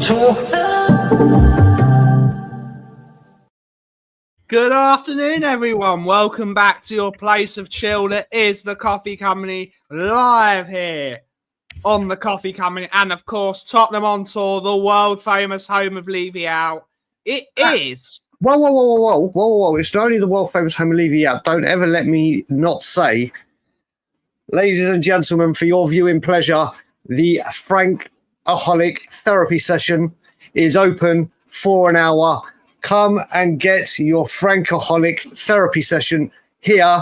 tour. Good afternoon, everyone. Welcome back to your place of chill. That is the Coffee Company live here on the Coffee Company. And, of course, Tottenham on tour, the world-famous home of Levy Out. It is... Whoa. It's not only the world-famous home of Levy Out. Don't ever let me not say, ladies and gentlemen, for your viewing pleasure, the Frankaholic therapy session is open for an hour. Come and get your Frankaholic therapy session here,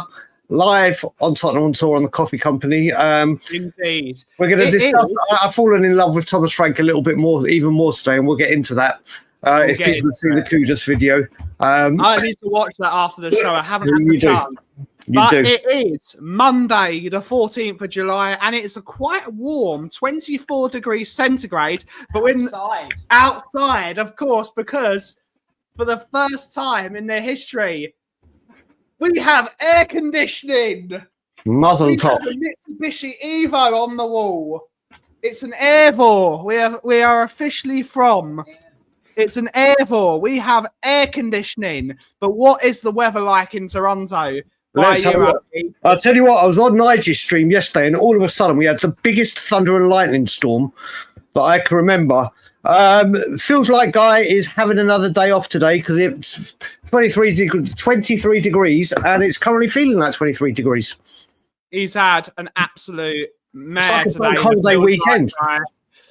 live on Tottenham on Tour on the Coffee Company. Indeed. We're going to discuss... I've fallen in love with Thomas Frank a little bit more, even more today, and we'll get into that. If people have seen the Kudus video. I need to watch that after the show. I haven't had the chance. But it is Monday, the 14th of July, and it's a quite warm 24 degrees centigrade. But we're outside, of course, because for the first time in their history, we have air conditioning. Muzzle top. We have a Mitsubishi Evo on the wall. It's an Airvor. We are officially from... It's an Airvor. We have air conditioning. But what is the weather like in Toronto? I'll tell you what, I was on Nigel's stream yesterday, and all of a sudden we had the biggest thunder and lightning storm that I can remember. Feels like Guy is having another day off today because it's 23 degrees, and it's currently feeling like 23 degrees. He's had an absolute mare today. Like holiday weekend.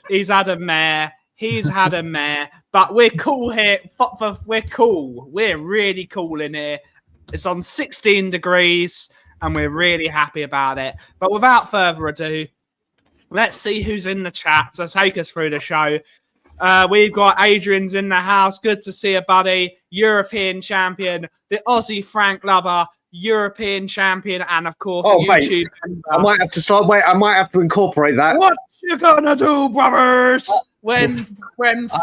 He's had a mare. He's had a mare. But we're cool here. We're cool. We're really cool in here. It's on 16 degrees, and we're really happy about it. But without further ado, let's see who's in the chat to take us through the show. We've got Adrian's in the house. Good to see you, buddy. European champion, the Aussie Frank lover, European champion, and of course, YouTube. I might have to start. Wait, I might have to incorporate that. What you gonna do, brothers? When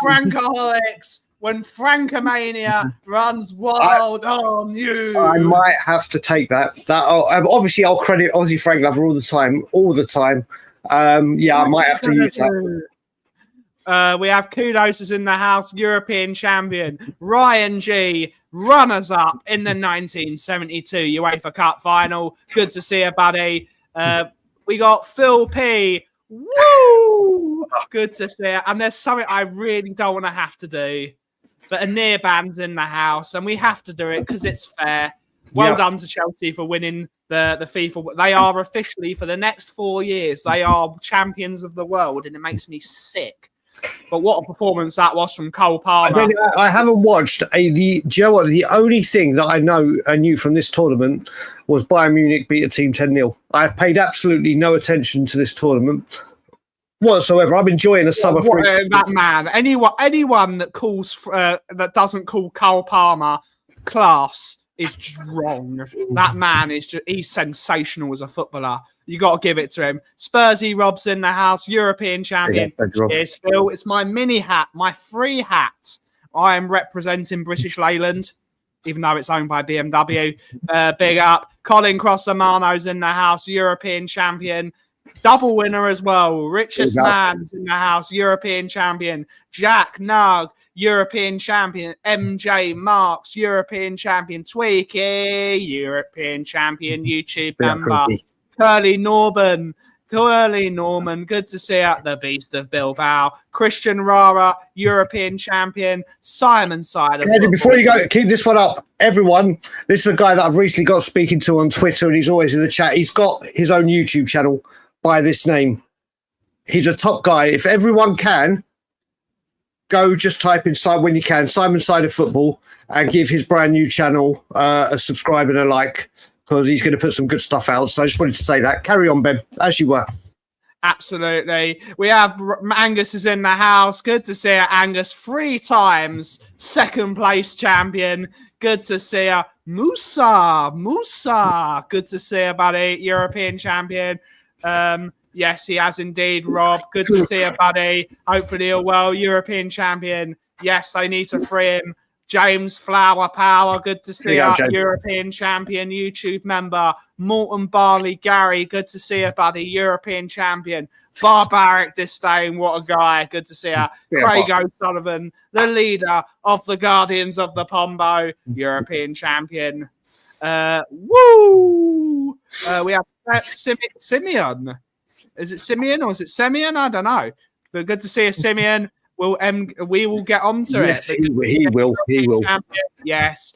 Frankaholics, when Frankomania runs wild on you. I might have to take that. Obviously, I'll credit Aussie Frank lover all the time. I might have to use that. We have Kudus is in the house, European champion. Ryan G, runners-up in the 1972 UEFA Cup final. Good to see you, buddy. We got Phil P. Woo! Good to see you. And there's something I really don't want to have to do. But a near band's in the house, and we have to do it because it's fair. Well done to Chelsea for winning the FIFA. They are officially, for the next 4 years, they are champions of the world, and it makes me sick. But what a performance that was from Cole Palmer. I haven't watched the only thing that I knew from this tournament was Bayern Munich beat a team 10-0. I've paid absolutely no attention to this tournament whatsoever. I'm enjoying a summer free. That man, anyone that calls that doesn't call Cole Palmer class is wrong. That man he's sensational as a footballer. You got to give it to him. Spursy Rob's in the house, European champion. Cheers, Phil. It's my mini hat, my free hat. I am representing British Leyland, even though it's owned by BMW. Big up. Colin Crossamano's in the house, European champion. Double winner as well. Richest Man's in the house, European champion. Jack Nug, European champion. MJ Marks, European champion. Tweaky, European champion. YouTube member. Curly Norman, good to see you. The Beast of Bilbao. Christian Rara, European champion. Simon Sider. Before you go, keep this one up. Everyone, this is a guy that I've recently got speaking to on Twitter, and he's always in the chat. He's got his own YouTube channel by this name. He's a top guy. If everyone can, go just type inside when you can, Simon Sider Football, and give his brand new channel a subscribe and a like, because he's going to put some good stuff out. So I just wanted to say that. Carry on, Ben, as you were. Absolutely. We have Angus is in the house. Good to see you, Angus. 3 times second place champion. Good to see you. Musa. Good to see you, buddy. European champion. Yes, he has indeed, Rob. Good to see you, buddy. Hopefully you're well. European champion. Yes, I need to free him. James Flower Power, good to see Yeah, you. European champion, YouTube member. Morton Barley Gary, good to see you, buddy. European champion. Barbaric Disdain, what a guy. Good to see you. Craig O'Sullivan, the leader of the Guardians of the Pombo, European champion. Woo! We have Simeon. Is it Simeon or is it Simeon? I don't know. But good to see you, Simeon. We will get onto it. He will. Yes.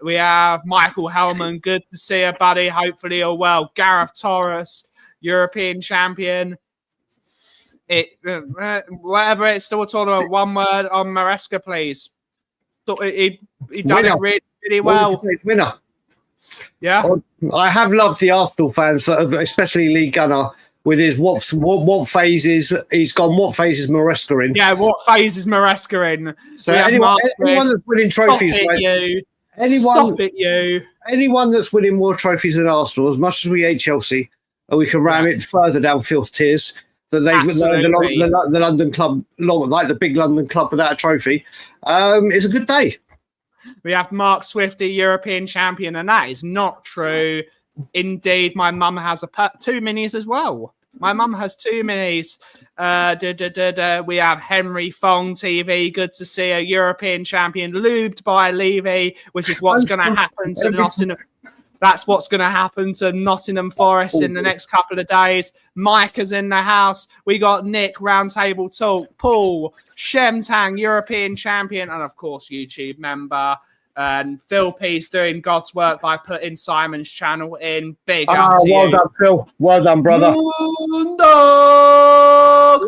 We have Michael Hellman. Good to see you, buddy. Hopefully you're well. Gareth Torres, European champion. Whatever it's still talking about. One word on Maresca, please. He done it really well. Winner. Yeah. I have loved the Arsenal fans, especially Lee Gunner. With his what phases he's gone, what phases Maresca in? Yeah, what phase is Maresca in? So anyone that's winning trophies, anyone that's winning more trophies than Arsenal, as much as we hate Chelsea, and we can ram it further down filth tiers. That the London club, like the big London club without a trophy, is a good day. We have Mark Swifty, European champion, and that is not true. Indeed, my mum has two minis as well. My mum has two minis. We have Henry Fong TV. Good to see a European champion, lubed by Levy, which is what's going to happen to Nottingham. That's what's going to happen to Nottingham Forest in the next couple of days. Mike is in the house. We got Nick, Roundtable Talk, Paul, Shemtang, European champion, and of course, YouTube member. And Phil P's doing God's work by putting Simon's channel in. Big up to well you. Done, Phil. Well done, brother. Moondog!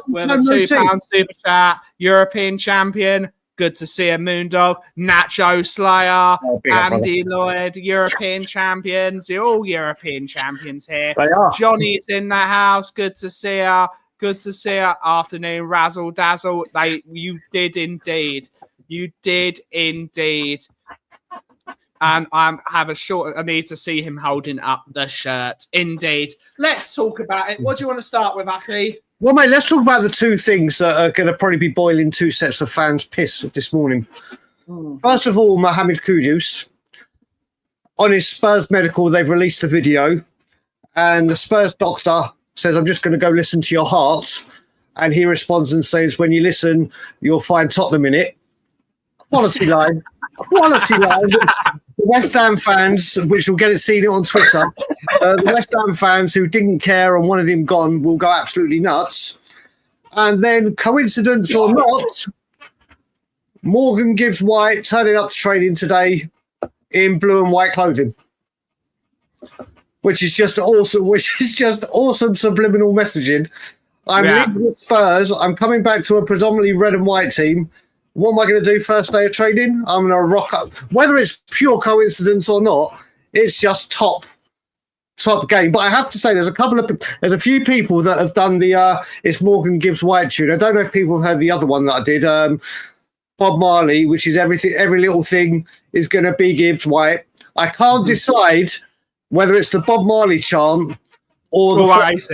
With a £2 super chat. European champion. Good to see a Moondog. Nacho Slayer. Andy Lloyd. European champions. You're all European champions here. They are. Johnny's in the house. Good to see her. Good to see her. Afternoon razzle dazzle. You did indeed. You did indeed. And I need to see him holding up the shirt. Indeed. Let's talk about it. What do you want to start with, Aki? Well, mate, let's talk about the two things that are going to probably be boiling two sets of fans' piss this morning. First of all, Mohammed Kudus. On his Spurs medical, they've released a video. And the Spurs doctor says, I'm just going to go listen to your heart. And he responds and says, when you listen, you'll find Tottenham in it. Quality line. Quality line. The West Ham fans, which will get it seen on Twitter, the West Ham fans who didn't care and wanted him gone will go absolutely nuts. And then, coincidence or not, Morgan Gibbs White turning up to training today in blue and white clothing, which is just awesome subliminal messaging. I'm leaving with Spurs. I'm coming back to a predominantly red and white team. What am I going to do first day of training? I'm going to rock up. Whether it's pure coincidence or not, it's just top game. But I have to say, there's a few people that have done the it's Morgan Gibbs White tune. I don't know if people have heard the other one that I did. Bob Marley, which is every little thing is going to be Gibbs White. I can't decide whether it's the Bob Marley chant or the Oasis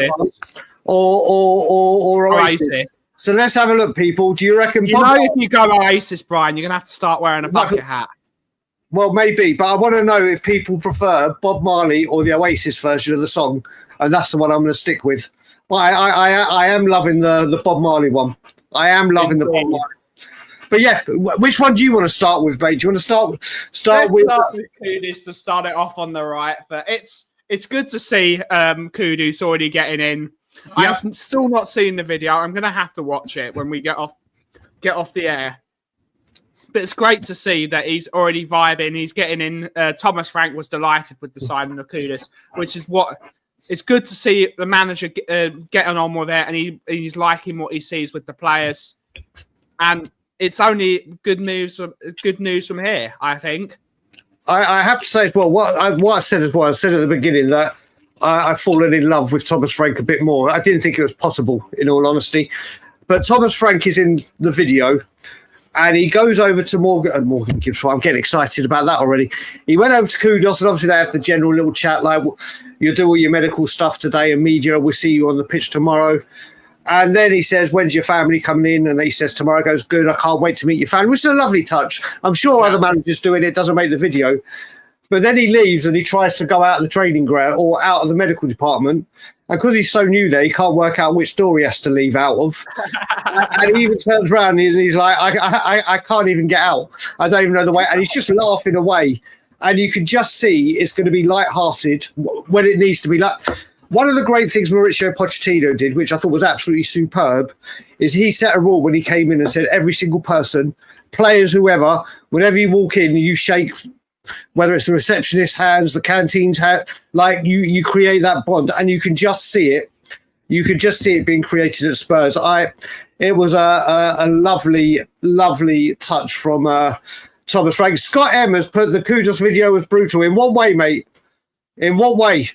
or Oasis. So let's have a look, people. Do you reckon? If you go Oasis, Brian, you're going to have to start wearing a bucket hat. Well, maybe, but I want to know if people prefer Bob Marley or the Oasis version of the song, and that's the one I'm going to stick with. But I am loving the Bob Marley one. I am loving the Bob Marley. But yeah, which one do you want to start with, mate? Do you want to start with Kudus to start it off on the right? But it's good to see Kudus already getting in. I've still not seen the video. I'm going to have to watch it when we get off the air. But it's great to see that he's already vibing. He's getting in. Thomas Frank was delighted with the signing of Kudus, which is what it's good to see the manager getting on with it, and he's liking what he sees with the players. And it's only good news from here, I think. I have to say as well, what I said as well, I said at the beginning that I've fallen in love with Thomas Frank a bit more. I didn't think it was possible, in all honesty. But Thomas Frank is in the video, and he goes over to Morgan Gibbs. I'm getting excited about that already. He went over to Kudus, and obviously they have the general little chat, like, you'll do all your medical stuff today, and media, we'll see you on the pitch tomorrow. And then he says, when's your family coming in? And he says, tomorrow. Goes, good, I can't wait to meet your family, which is a lovely touch. I'm sure other managers doing it doesn't make the video. But then he leaves and he tries to go out of the training ground or out of the medical department. And because he's so new there, he can't work out which door he has to leave out of. And he even turns around and he's like, I can't even get out. I don't even know the way. And he's just laughing away. And you can just see it's going to be lighthearted when it needs to be. Like, one of the great things Mauricio Pochettino did, which I thought was absolutely superb, is he set a rule when he came in and said every single person, players, whoever, whenever you walk in, you shake, whether it's the receptionist's hands, the canteen's hand, like you create that bond, and you can just see it. You could just see it being created at Spurs. It was a lovely, lovely touch from Thomas Frank. Scott M has put the Kudus video was brutal. In what way, mate? In what way?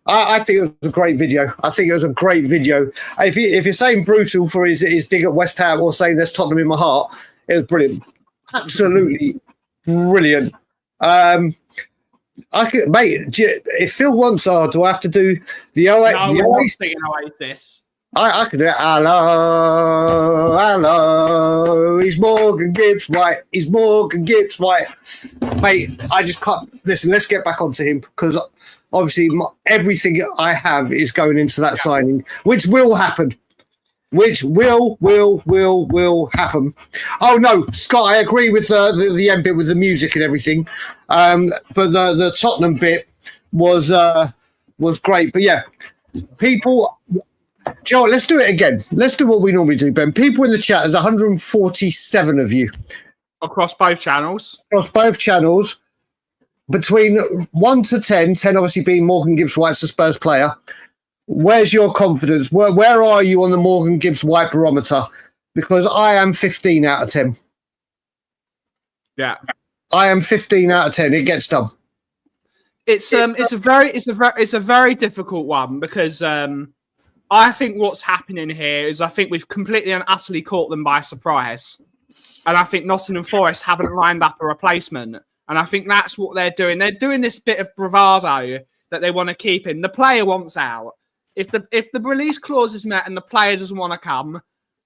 I think it was a great video. I think it was a great video. If you're saying brutal for his dig at West Ham or saying there's Tottenham in my heart, it was brilliant. Absolutely brilliant. I could, mate. If Phil wants, do I have to do the Oasis? I could do it. Hello. He's Morgan Gibbs White. He's Morgan Gibbs White. Mate, I just can't. Listen, let's get back onto him because obviously everything I have is going into that signing, which will happen. Which will happen. Oh no, Scott, I agree with the end bit with the music and everything, but the Tottenham bit was great. But yeah, people, Joe, let's do it again. Let's do what we normally do, Ben. People in the chat, there's 147 of you across both channels. Across both channels, between 1 to 10, 10 obviously being Morgan Gibbs White's a Spurs player. Where's your confidence? Where are you on the Morgan Gibbs White barometer? Because I am 15 out of 10. Yeah, I am 15 out of 10. It gets done. It's a very difficult one because I think what's happening here is I think we've completely and utterly caught them by surprise, and I think Nottingham Forest haven't lined up a replacement, and I think that's what they're doing. They're doing this bit of bravado that they want to keep in. The player wants out. If the release clause is met and the player doesn't want to come,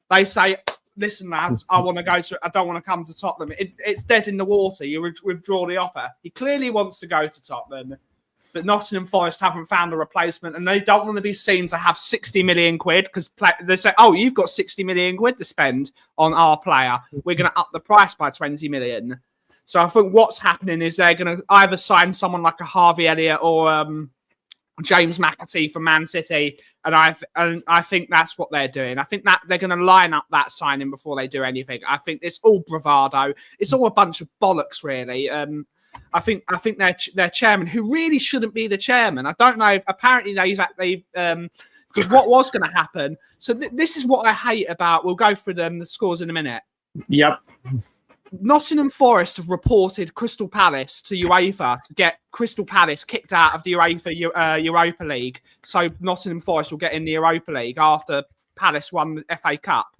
they say, "Listen, lads, I don't want to come to Tottenham." It's dead in the water. You withdraw the offer. He clearly wants to go to Tottenham, but Nottingham Forest haven't found a replacement, and they don't want to be seen to have 60 million quid because they say, "Oh, you've got 60 million quid to spend on our player. We're going to up the price by 20 million." So I think what's happening is they're going to either sign someone like a Harvey Elliott or James McAtee from Man City, and I think that's what they're doing. I think that they're going to line up that signing before they do anything. I think it's all bravado. It's all a bunch of bollocks, really. I think their chairman, who really shouldn't be the chairman. I don't know. Apparently, because what was going to happen. So this is what I hate about. We'll go through the scores in a minute. Yep. Nottingham Forest have reported Crystal Palace to UEFA to get Crystal Palace kicked out of the Europa League. So Nottingham Forest will get in the Europa League after Palace won the FA Cup.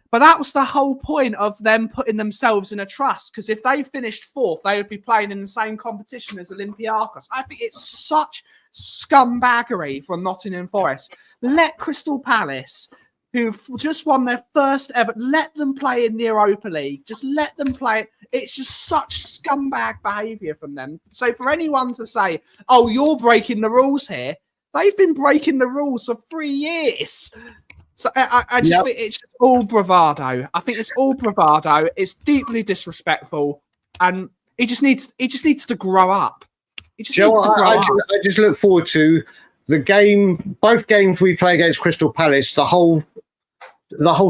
But that was the whole point of them putting themselves in a trust, because if they finished fourth, they would be playing in the same competition as Olympiacos. I think it's such scumbaggery from Nottingham Forest. Let Crystal Palace, who've just won their first ever, let them play in the Europa League. Just let them play. It's just such scumbag behaviour from them. So for anyone to say, "Oh, you're breaking the rules here," they've been breaking the rules for 3 years. So I just think it's all bravado. I think it's all bravado. It's deeply disrespectful, and he just needs to grow up. He just needs to grow up. I just look forward to the game. Both games we play against Crystal Palace, the whole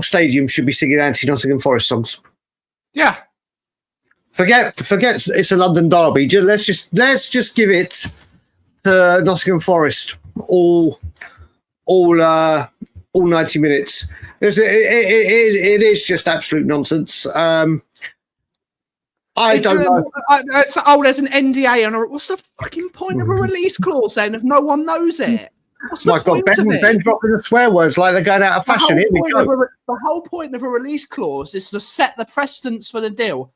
stadium should be singing anti-Nottingham Forest songs. Yeah. Forget it's a London derby. Let's just give it to Nottingham Forest all 90 minutes. It is just absolute nonsense. I don't know. There's an NDA on it. What's the fucking point of a release clause then if no one knows it? What's the point of it? Ben dropping the swear words like they're going out of fashion. Here we go. The whole point of a release clause is to set the precedence for the deal.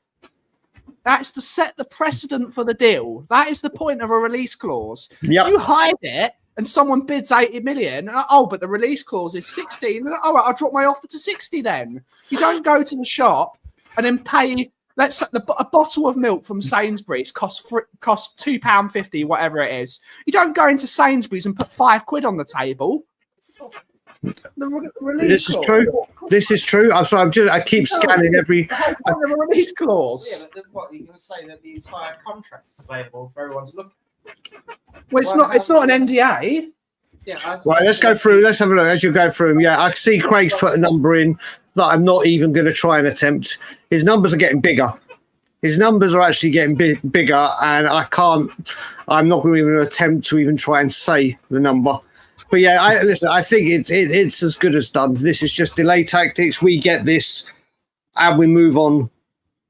That's to set the precedent for the deal. That is the point of a release clause. Yep. If you hide it and someone bids 80 million. Oh, but the release clause is 60. All right, I'll drop my offer to 60 then. You don't go to the shop and then pay. Let's say a bottle of milk from Sainsbury's costs £2.50, whatever it is. You don't go into Sainsbury's and put £5 on the table. This is true. This is true. I'm sorry. I keep scanning every. The release clause. Yeah, but what you're going to say that the entire contract is available for everyone to look at? Well, it's not. It's not an NDA. Yeah. Right. Let's go through. Let's have a look as you go through them. Yeah, I see Craig's put a number in that I'm not even going to try and attempt. His numbers are getting bigger. His numbers are actually getting bigger, and I can't. I'm not going to even attempt to even try and say the number. But yeah, I think it's as good as done. This is just delay tactics. We get this, and we move on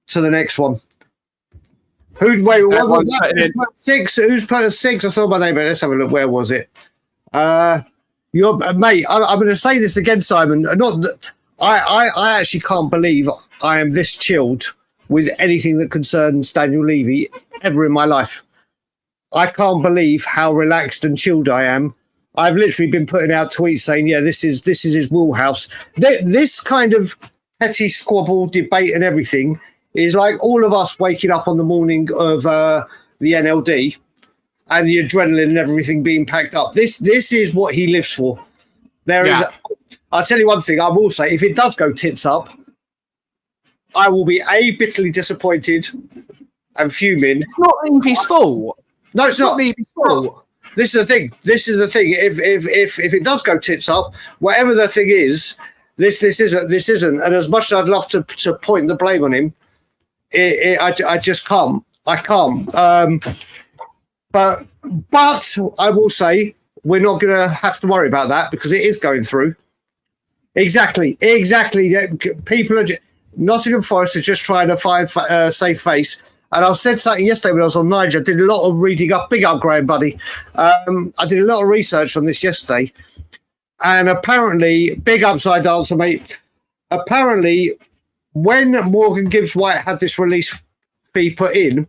to the next one. What was that? Who's put 6? Who's put a 6? I saw my name. Let's have a look. Where was it? Your mate. I'm going to say this again, Simon. I actually can't believe I am this chilled with anything that concerns Daniel Levy ever in my life. I can't believe how relaxed and chilled I am. I've literally been putting out tweets saying, yeah, this is his wheelhouse. This kind of petty squabble, debate and everything is like all of us waking up on the morning of the NLD and the adrenaline and everything being packed up. This is what he lives for. I'll tell you one thing, I will say, if it does go tits up, I will be bitterly disappointed and fuming. It's not Levy's fault. No, it's not Levy's fault. This is the thing. If it does go tits up, whatever the thing is, this isn't. And as much as I'd love to point the blame on him, I just can't. I can't. But I will say we're not going to have to worry about that because it is going through. Exactly. People are Nottingham Forest are just trying to find a safe face. And I said something yesterday when I was on Niger. I did a lot of reading up. Big up, Graham, buddy. I did a lot of research on this yesterday. And apparently, big upside dancer, mate. Apparently, when Morgan Gibbs White had this release fee put in,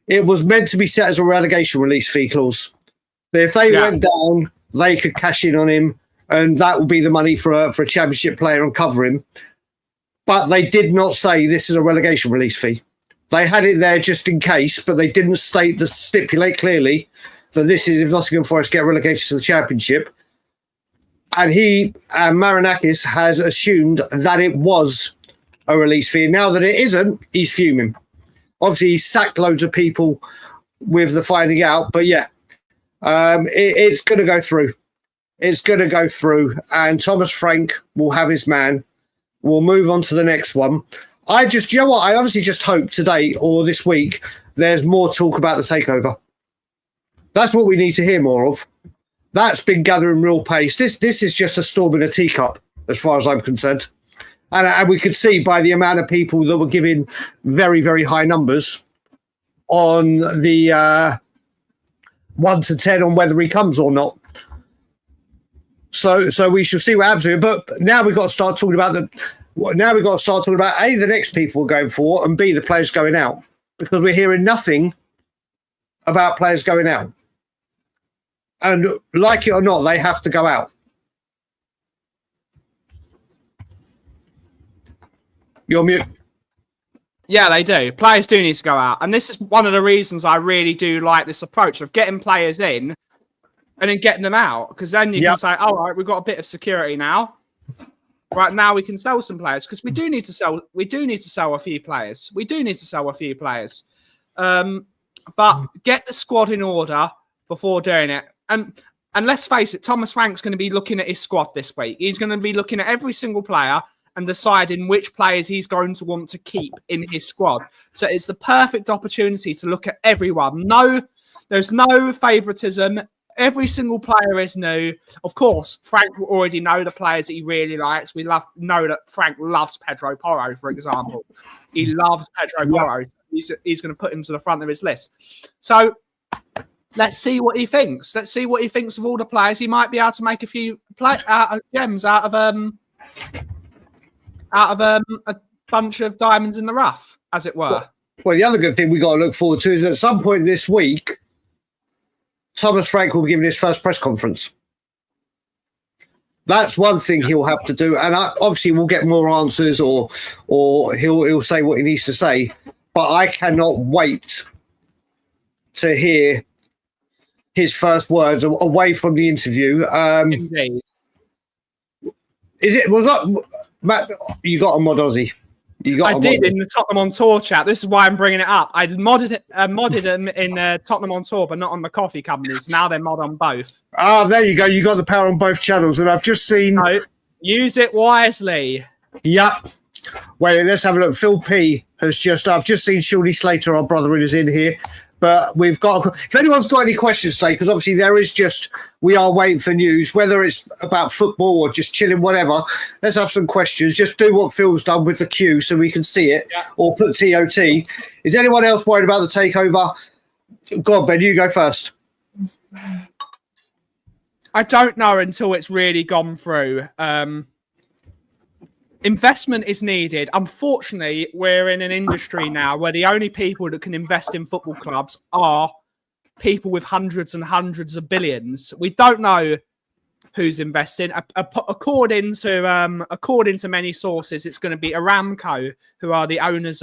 it was meant to be set as a relegation release fee clause. But if they went down, they could cash in on him, and that would be the money for a championship player and cover him. But they did not say this is a relegation release fee. They had it there just in case, but they didn't stipulate clearly that this is if Nottingham Forest get relegated to the Championship. And Marinakis has assumed that it was a release fee. Now that it isn't, he's fuming. Obviously, he sacked loads of people with the finding out, but yeah, it's going to go through. It's going to go through, and Thomas Frank will have his man. We'll move on to the next one. I honestly just hope today or this week there's more talk about the takeover. That's what we need to hear more of. That's been gathering real pace. This is just a storm in a teacup, as far as I'm concerned. And we could see by the amount of people that were giving very, very high numbers on the 1 to 10 on whether he comes or not. So we shall see what happens here. But now we've got to start talking about A, the next people going for, and B, the players going out, because we're hearing nothing about players going out. And like it or not, they have to go out. You're mute. Yeah, they do. Players do need to go out. And this is one of the reasons I really do like this approach of getting players in and then getting them out. Because then you can say, all right, we've got a bit of security now. Right now we can sell some players because we do need to sell a few players. But get the squad in order before doing it. And let's face it, Thomas Frank's going to be looking at his squad this week. He's going to be looking at every single player and deciding which players he's going to want to keep in his squad. So it's the perfect opportunity to look at everyone. No, there's no favouritism. Every single player is new. Of course, Frank will already know the players that he really likes. We know that Frank loves Pedro Porro, for example. He loves Pedro Porro. He's going to put him to the front of his list. So let's see what he thinks. Let's see what he thinks of all the players. He might be able to make a few gems out of a bunch of diamonds in the rough, as it were. Well, the other good thing we got to look forward to is at some point this week, Thomas Frank will be giving his first press conference. That's one thing he'll have to do, and obviously we'll get more answers, or he'll say what he needs to say. But I cannot wait to hear his first words away from the interview. Indeed. Was that Matt? You got a mod Aussie. I did in the Tottenham on Tour chat. This is why I'm bringing it up. I modded them in Tottenham on Tour, but not on the coffee companies. Now they're mod on both. Ah, there you go. You got the power on both channels, and I've just seen. No, use it wisely. Yep. Wait, let's have a look. Phil P has I've just seen Shirley Slater, our brother, is in here. But we've got, if anyone's got any questions, Slate, because obviously we are waiting for news, whether it's about football or just chilling, whatever. Let's have some questions. Just do what Phil's done with the queue so we can see it, or put TOT. Is anyone else worried about the takeover? Go on, Ben, you go first. I don't know until it's really gone through. Investment is needed. Unfortunately, we're in an industry now where the only people that can invest in football clubs are people with hundreds and hundreds of billions. We don't know who's investing. According to many sources, it's going to be Aramco, who are the owners,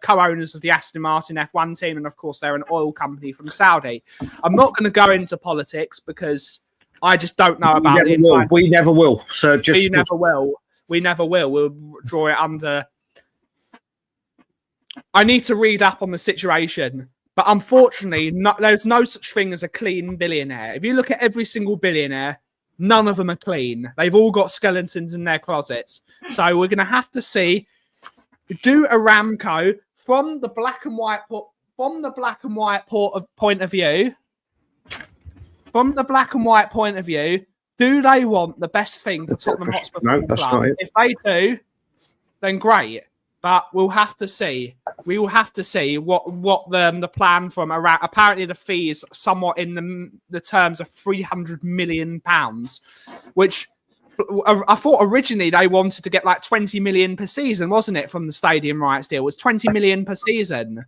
co-owners of the Aston Martin F1 team, and of course they're an oil company from Saudi. I'm not going to go into politics because I just don't know about the entire. We never will. So never will. We never will. We'll draw it under. I need to read up on the situation. But unfortunately, there's no such thing as a clean billionaire. If you look at every single billionaire, none of them are clean. They've all got skeletons in their closets. So we're going to have to see, do Aramco from the black and white point of view. From the black and white point of view, do they want the best thing for Tottenham Hotspur Football Club? If they do, then great. But we'll have to see. We will have to see what the plan from around. Apparently, the fee is somewhat in the terms of £300 million, which I thought originally they wanted to get like 20 million per season, wasn't it? From the stadium rights deal, it was 20 million per season.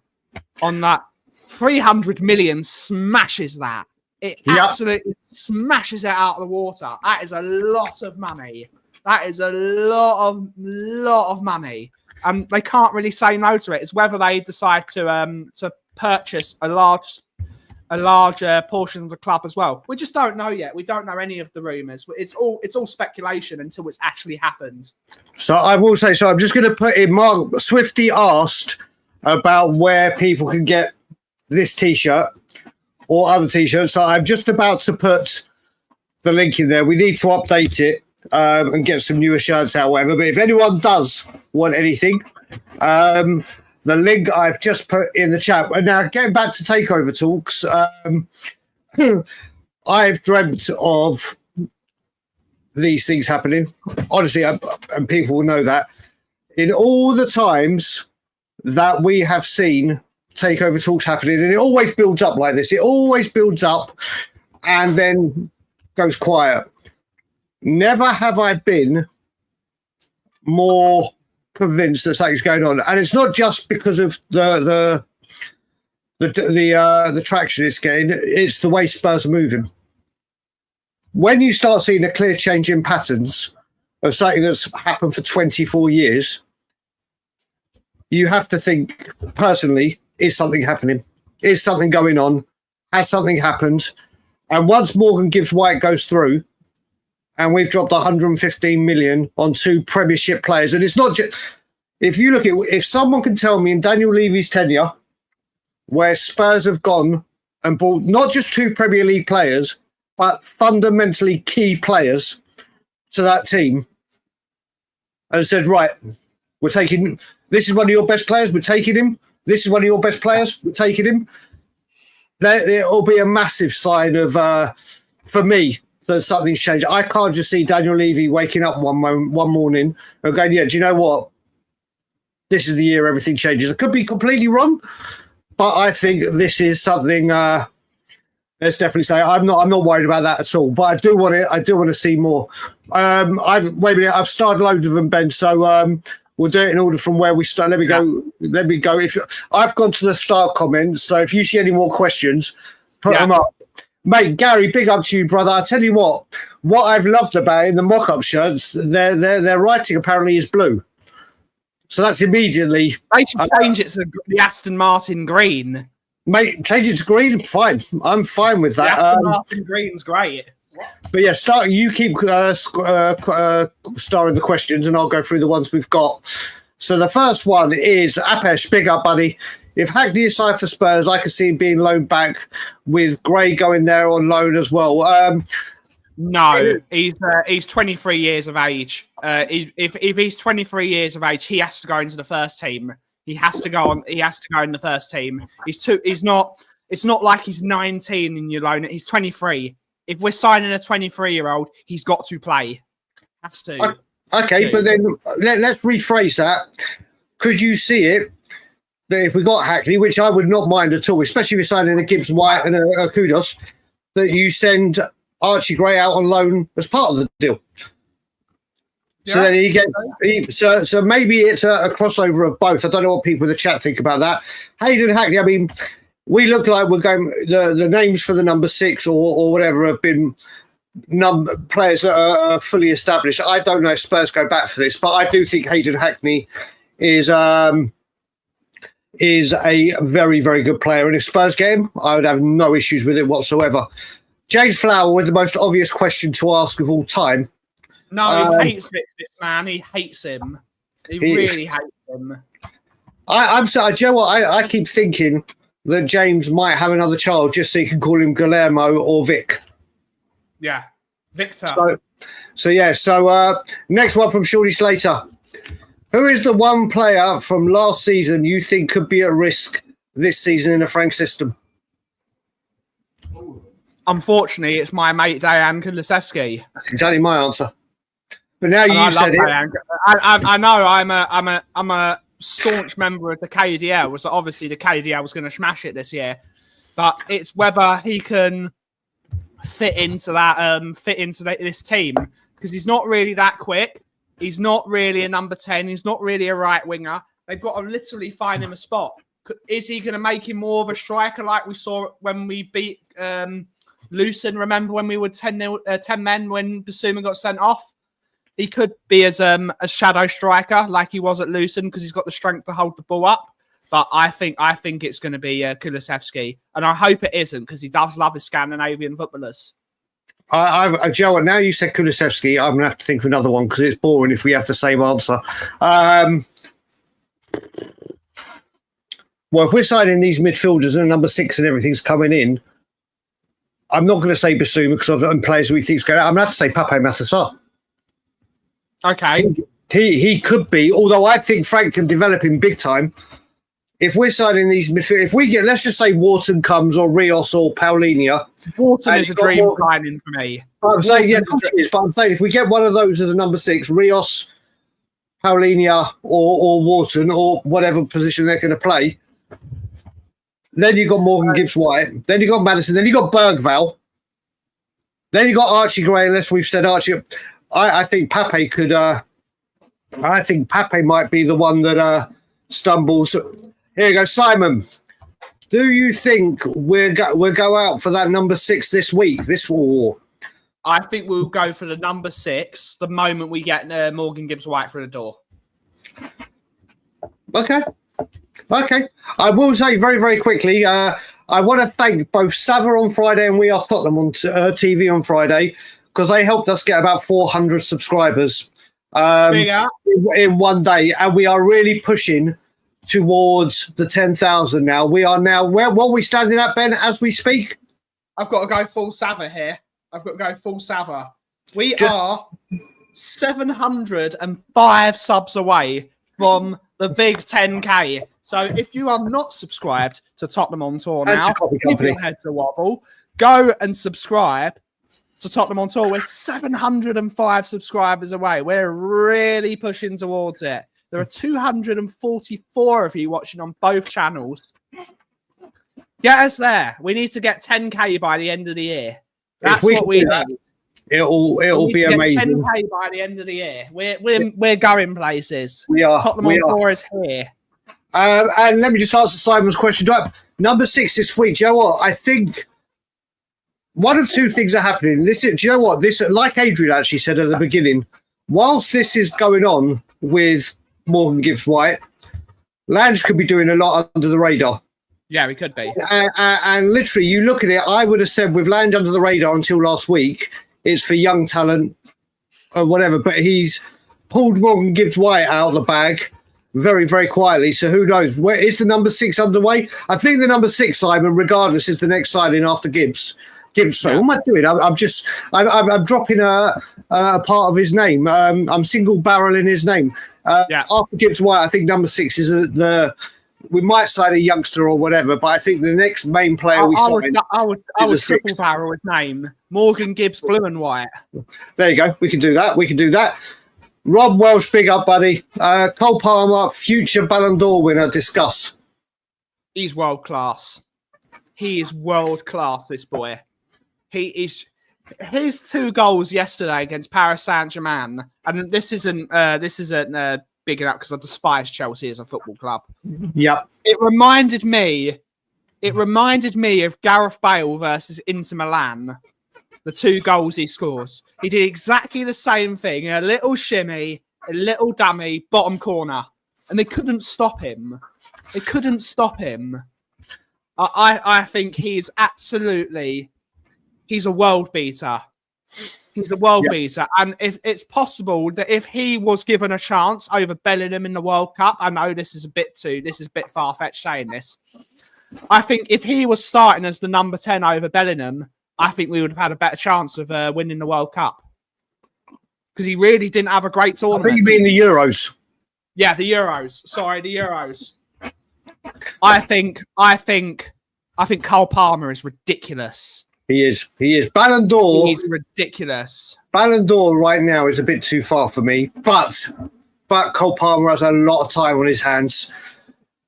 On that, 300 million smashes that. It absolutely smashes it out of the water. That is a lot of money. That is a lot of money. They can't really say no to it. It's whether they decide to purchase a larger portion of the club as well. We just don't know yet. We don't know any of the rumours. It's all speculation until it's actually happened. So I will say, I'm just going to put in, Mark Swifty asked about where people can get this T-shirt or other T-shirts. So I'm just about to put the link in there. We need to update it and get some newer shirts out, whatever. But if anyone does want anything, the link I've just put in the chat. And now getting back to takeover talks, I've dreamt of these things happening. Honestly, and people will know that. In all the times that we have seen takeover talks happening, and it always builds up like this. It always builds up and then goes quiet. Never have I been more convinced that something's going on, and it's not just because of the traction it's getting. It's the way Spurs are moving. When you start seeing a clear change in patterns of something that's happened for 24 years, you have to think personally: is something happening? Is something going on? Has something happened? And once Morgan Gibbs White goes through, and we've dropped 115 million on 2 Premiership players. And it's not just, if you look at, if someone can tell me in Daniel Levy's tenure, where Spurs have gone and bought not just 2 Premier League players, but fundamentally key players to that team, and said, right, we're taking, this is one of your best players, we're taking him. This is one of your best players, we're taking him. There will be a massive sign of, for me, that something's changed. I can't just see Daniel Levy waking up one morning and going, yeah, do you know what? This is the year everything changes. I could be completely wrong, but I think this is something, let's definitely say, I'm not worried about that at all, but I do want to see more. I've started loads of them, Ben, so we'll do it in order from where we start. Let me go. If I've gone to the start comments, so if you see any more questions, put them up. Mate, Gary, big up to you, brother. I tell you what I've loved about it in the mock-up shirts, their writing apparently is blue. So that's immediately... They should change it to the Aston Martin green. Mate, change it to green, fine. I'm fine with that. The Aston Martin green's great. But yeah, you keep starring the questions and I'll go through the ones we've got. So the first one is, Apesh, big up, buddy. If Hackney is signed for Spurs, I could see him being loaned back with Gray going there on loan as well. No, he's 23 years of age. If he's 23 years of age, he has to go into the first team. He has to go on. He has to go in the first team. He's not. It's not like he's 19 and you loan it. He's 23. If we're signing a 23-year-old, he's got to play. Has to. Okay, but then let's rephrase that. Could you see it that if we got Hackney, which I would not mind at all, especially if you're signing a Gibbs White and a Kudus, that you send Archie Gray out on loan as part of the deal? Yeah. So then he gets. So maybe it's a crossover of both. I don't know what people in the chat think about that. Hayden Hackney. I mean, we look like we're going. The names for the number 6 or whatever have been players that are fully established. I don't know if Spurs go back for this, but I do think Hayden Hackney is a very, very good player. And if Spurs get him, I would have no issues with it whatsoever. James Flower with the most obvious question to ask of all time. No, he hates this man. He hates him. He really hates him. I'm sorry. Do you know what? I keep thinking that James might have another child just so you can call him Guillermo or Vic. Yeah, Victor. So next one from Shorty Slater. Who is the one player from last season you think could be at risk this season in the Frank system? Unfortunately, it's my mate Diane Kulusevski. That's exactly my answer. But now you said it. I know I'm a staunch member of the KDL. So obviously the KDL was going to smash it this year, but it's whether he can fit into this team, because he's not really that quick. He's not really a number 10. He's not really a right winger. They've got to literally find him a spot. Is he going to make him more of a striker like we saw when we beat Lucen? Remember when we were 10 men when Basuma got sent off? He could be as a shadow striker like he was at Lucen because he's got the strength to hold the ball up. But I think it's going to be Kulusevski, and I hope it isn't because he does love his Scandinavian footballers. Joe, now you said Kulusevski, I'm going to have to think of another one because it's boring if we have the same answer. Well, if we're signing these midfielders and number 6 and everything's coming in, I'm not going to say Basuma because I'm players we think is going out. I'm going to have to say Pape Matar. Okay. He could be, although I think Frank can develop him big time. If we're signing these midfield, if we get, let's just say Wharton comes or Rios or Paulinho. Wharton is a dream signing for me. I'm saying, yeah, but I'm saying if we get one of those as a number 6, Rios, Paulinho or Wharton or whatever position they're going to play, then you got Morgan Gibbs White, then you got Madison, then you got Bergvall, then you got Archie Gray. Unless we've said Archie, I think Pape could. I think Pape might be the one that stumbles. Here you go, Simon. Do you think we'll go out for that number 6 this week? This war? I think we'll go for the number 6 the moment we get Morgan Gibbs White through the door. Okay. I will say very, very quickly, I want to thank both Sava on Friday and We Are Tottenham on TV on Friday because they helped us get about 400 subscribers in one day. And we are really pushing towards the 10,000 now. We are now, what are we standing at, Ben, as we speak? I've got to go full Sava here. We are 705 subs away from the big 10K. So if you are not subscribed to Tottenham on Tour now, keep your head to wobble. Go and subscribe to Tottenham on Tour. We're 705 subscribers away. We're really pushing towards it. There are 244 of you watching on both channels. Get us there. We need to get 10K by the end of the year. That's what we need. It'll be amazing. 10K by the end of the year. We're going places. We are. Tottenham on Tour is here. And let me just answer Simon's question. Number 6 this week. Do you know what? I think one of two things are happening. Do you know what? This, like Adrian actually said at the beginning, whilst this is going on with Morgan Gibbs White, Lange could be doing a lot under the radar. Yeah, we could be. And literally, you look at it, I would have said with Lange under the radar until last week, it's for young talent or whatever, but he's pulled Morgan Gibbs White out of the bag very, very quietly. So who knows? Where is the number 6 underway? I think the number 6, Simon, regardless, is the next signing after Gibbs. So what am I doing? I'm dropping a part of his name. I'm single barreling his name. After Gibbs White, I think number 6 is we might sign a youngster or whatever, but I think the next main player we sign. I would triple barrel his name. Morgan Gibbs Blue and White. There you go. We can do that. Rob Welsh, big up, buddy. Cole Palmer, future Ballon d'Or winner. Discuss. He's world class. He is world class. This boy. He is. His 2 goals yesterday against Paris Saint-Germain, and this isn't big enough because I despise Chelsea as a football club. Yep. It reminded me of Gareth Bale versus Inter Milan. The 2 goals he scores. He did exactly the same thing. A little shimmy, a little dummy, bottom corner. And they couldn't stop him. I think he's a world beater. He's a world beater. And if it's possible that if he was given a chance over Bellingham in the World Cup, I know this is a bit far-fetched saying this. I think if he was starting as the number 10 over Bellingham, I think we would have had a better chance of winning the World Cup. Because he really didn't have a great tournament. I think you mean the Euros. Yeah, the Euros. Sorry, the Euros. I think Cole Palmer is ridiculous. He is. Ballon d'Or. He's ridiculous. Ballon d'Or right now is a bit too far for me, but Cole Palmer has a lot of time on his hands.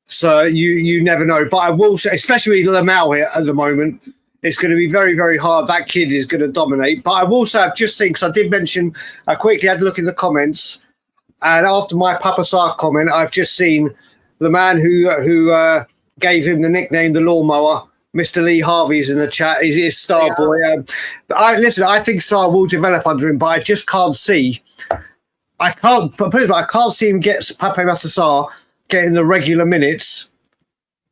So you never know. But I will say, especially Lamau here at the moment, it's going to be very, very hard. That kid is going to dominate. But I will say, I've just seen, because I did mention, I quickly had a look in the comments, and after my Papa Sarr comment, I've just seen the man who gave him the nickname, the lawnmower, Mr. Lee Harvey's in the chat. He's his star boy. But I think Sarr will develop under him, but I just can't see. I can't see him get Pape Matar Sarr getting the regular minutes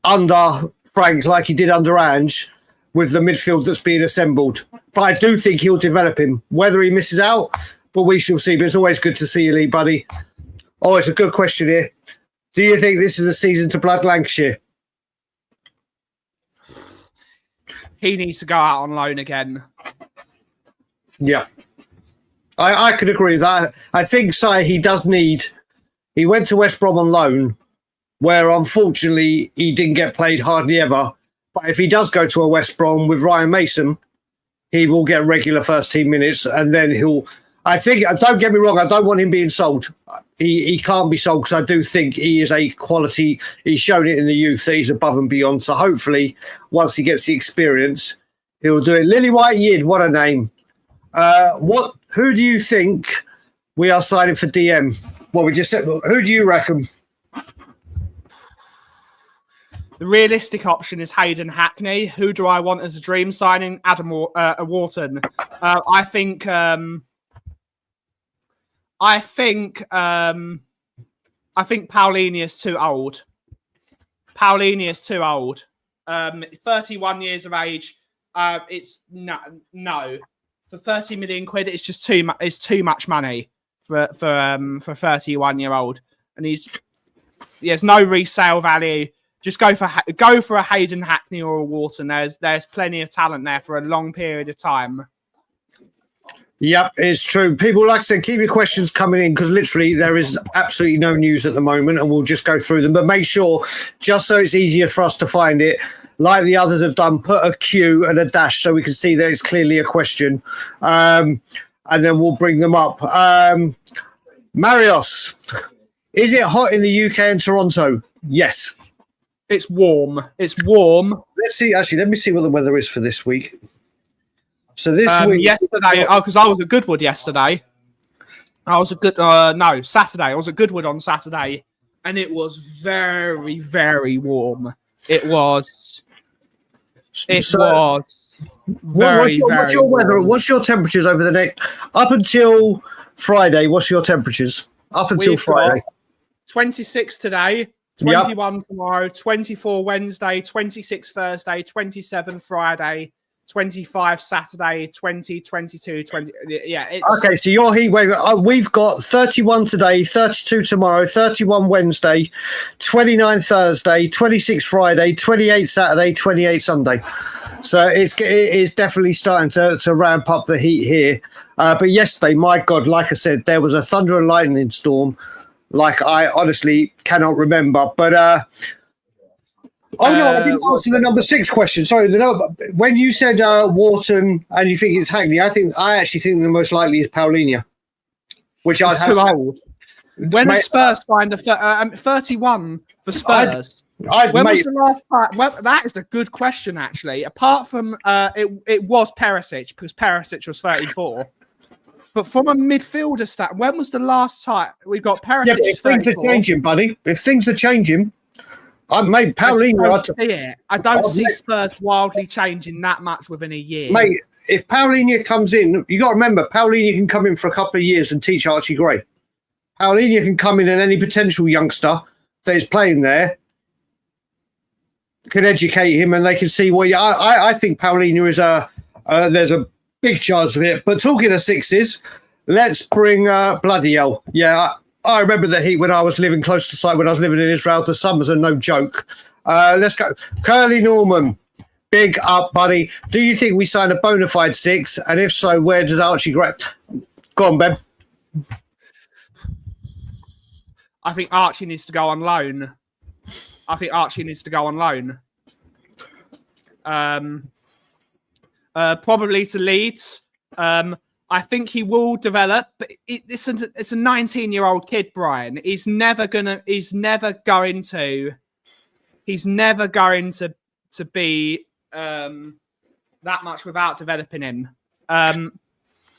under Frank like he did under Ange, with the midfield that's being assembled. But I do think he'll develop him. Whether he misses out, but we shall see. But it's always good to see you, Lee, buddy. Oh, it's a good question here. Do you think this is the season to blood Lancashire? He needs to go out on loan again. Yeah. I could agree with that. I think, he does need... He went to West Brom on loan, where unfortunately he didn't get played hardly ever. But if he does go to a West Brom with Ryan Mason, he will get regular first-team minutes, and then he'll... I think, don't get me wrong, I don't want him being sold. He can't be sold, because I do think he is a quality... He's shown it in the youth that he's above and beyond. So hopefully, once he gets the experience, he'll do it. Lily White Yid, what a name. Who do you think we are signing for DM? Well, we just said, who do you reckon? The realistic option is Hayden Hackney. Who do I want as a dream signing? Adam Wharton. I think Paulini is too old. 31 years of age. It's no. For 30 million quid, it's just too much. It's too much money for 31-year-old, and he has no resale value. Just go for a Hayden Hackney or a Wharton. There's plenty of talent there for a long period of time. Yep, it's true. People, like I said, keep your questions coming in, because literally there is absolutely no news at the moment, and we'll just go through them. But make sure, just so it's easier for us to find it, like the others have done, put a Q and a dash so we can see that it's clearly a question. And then we'll bring them up. Marios, is it hot in the UK and Toronto? Yes. It's warm. Let's see. Actually, let me see what the weather is for this week. So this week... Yesterday, because I was at Goodwood yesterday. Saturday. I was at Goodwood on Saturday, and it was very, very warm. It was It was very, what's your weather? What's your temperatures over the next up until Friday? What's your temperatures up until Friday? 26 today, 21 tomorrow, 24 Wednesday, 26 Thursday, 27 Friday, 25 Saturday, 20, 22, 20. Yeah, it's okay. So your heat wave, we've got 31 today, 32 tomorrow, 31 Wednesday, 29 Thursday, 26 Friday, 28 Saturday, 28 Sunday. So it's definitely starting to ramp up the heat here. But yesterday, my God, like I said, there was a thunder and lightning storm like I honestly cannot remember. But no, I didn't answer the number 6 question. Sorry, when you said Wharton and you think it's Hackney, I actually think the most likely is Paulinia, which I'd have. Old. When the Spurs signed 31 for Spurs. When was the last time? Well, that is a good question, actually. Apart from it was Perisic, because Perisic was 34. But from a midfielder stat, when was the last time we got Perisic? Yeah, if things are changing, buddy. If things are changing, mate, Paulinia. I don't see Spurs wildly changing that much within a year. Mate, if Paulinia comes in, you got to remember, Paulinia can come in for a couple of years and teach Archie Gray. Paulinia can come in and any potential youngster that is playing there can educate him and they can see what. I think Paulinia is there's a big chance of it. But talking of sixes, let's bring bloody hell. Yeah, I remember the heat when I was living close to site when I was living in Israel. The summers are no joke. Let's go. Curly Norman, big up, buddy. Do you think we signed a bona fide 6? And if so, where does Archie Gray? Go on, Ben. I think Archie needs to go on loan. Probably to Leeds. I think he will develop, but it's a 19-year-old kid, Brian. He's never going to be that much without developing him.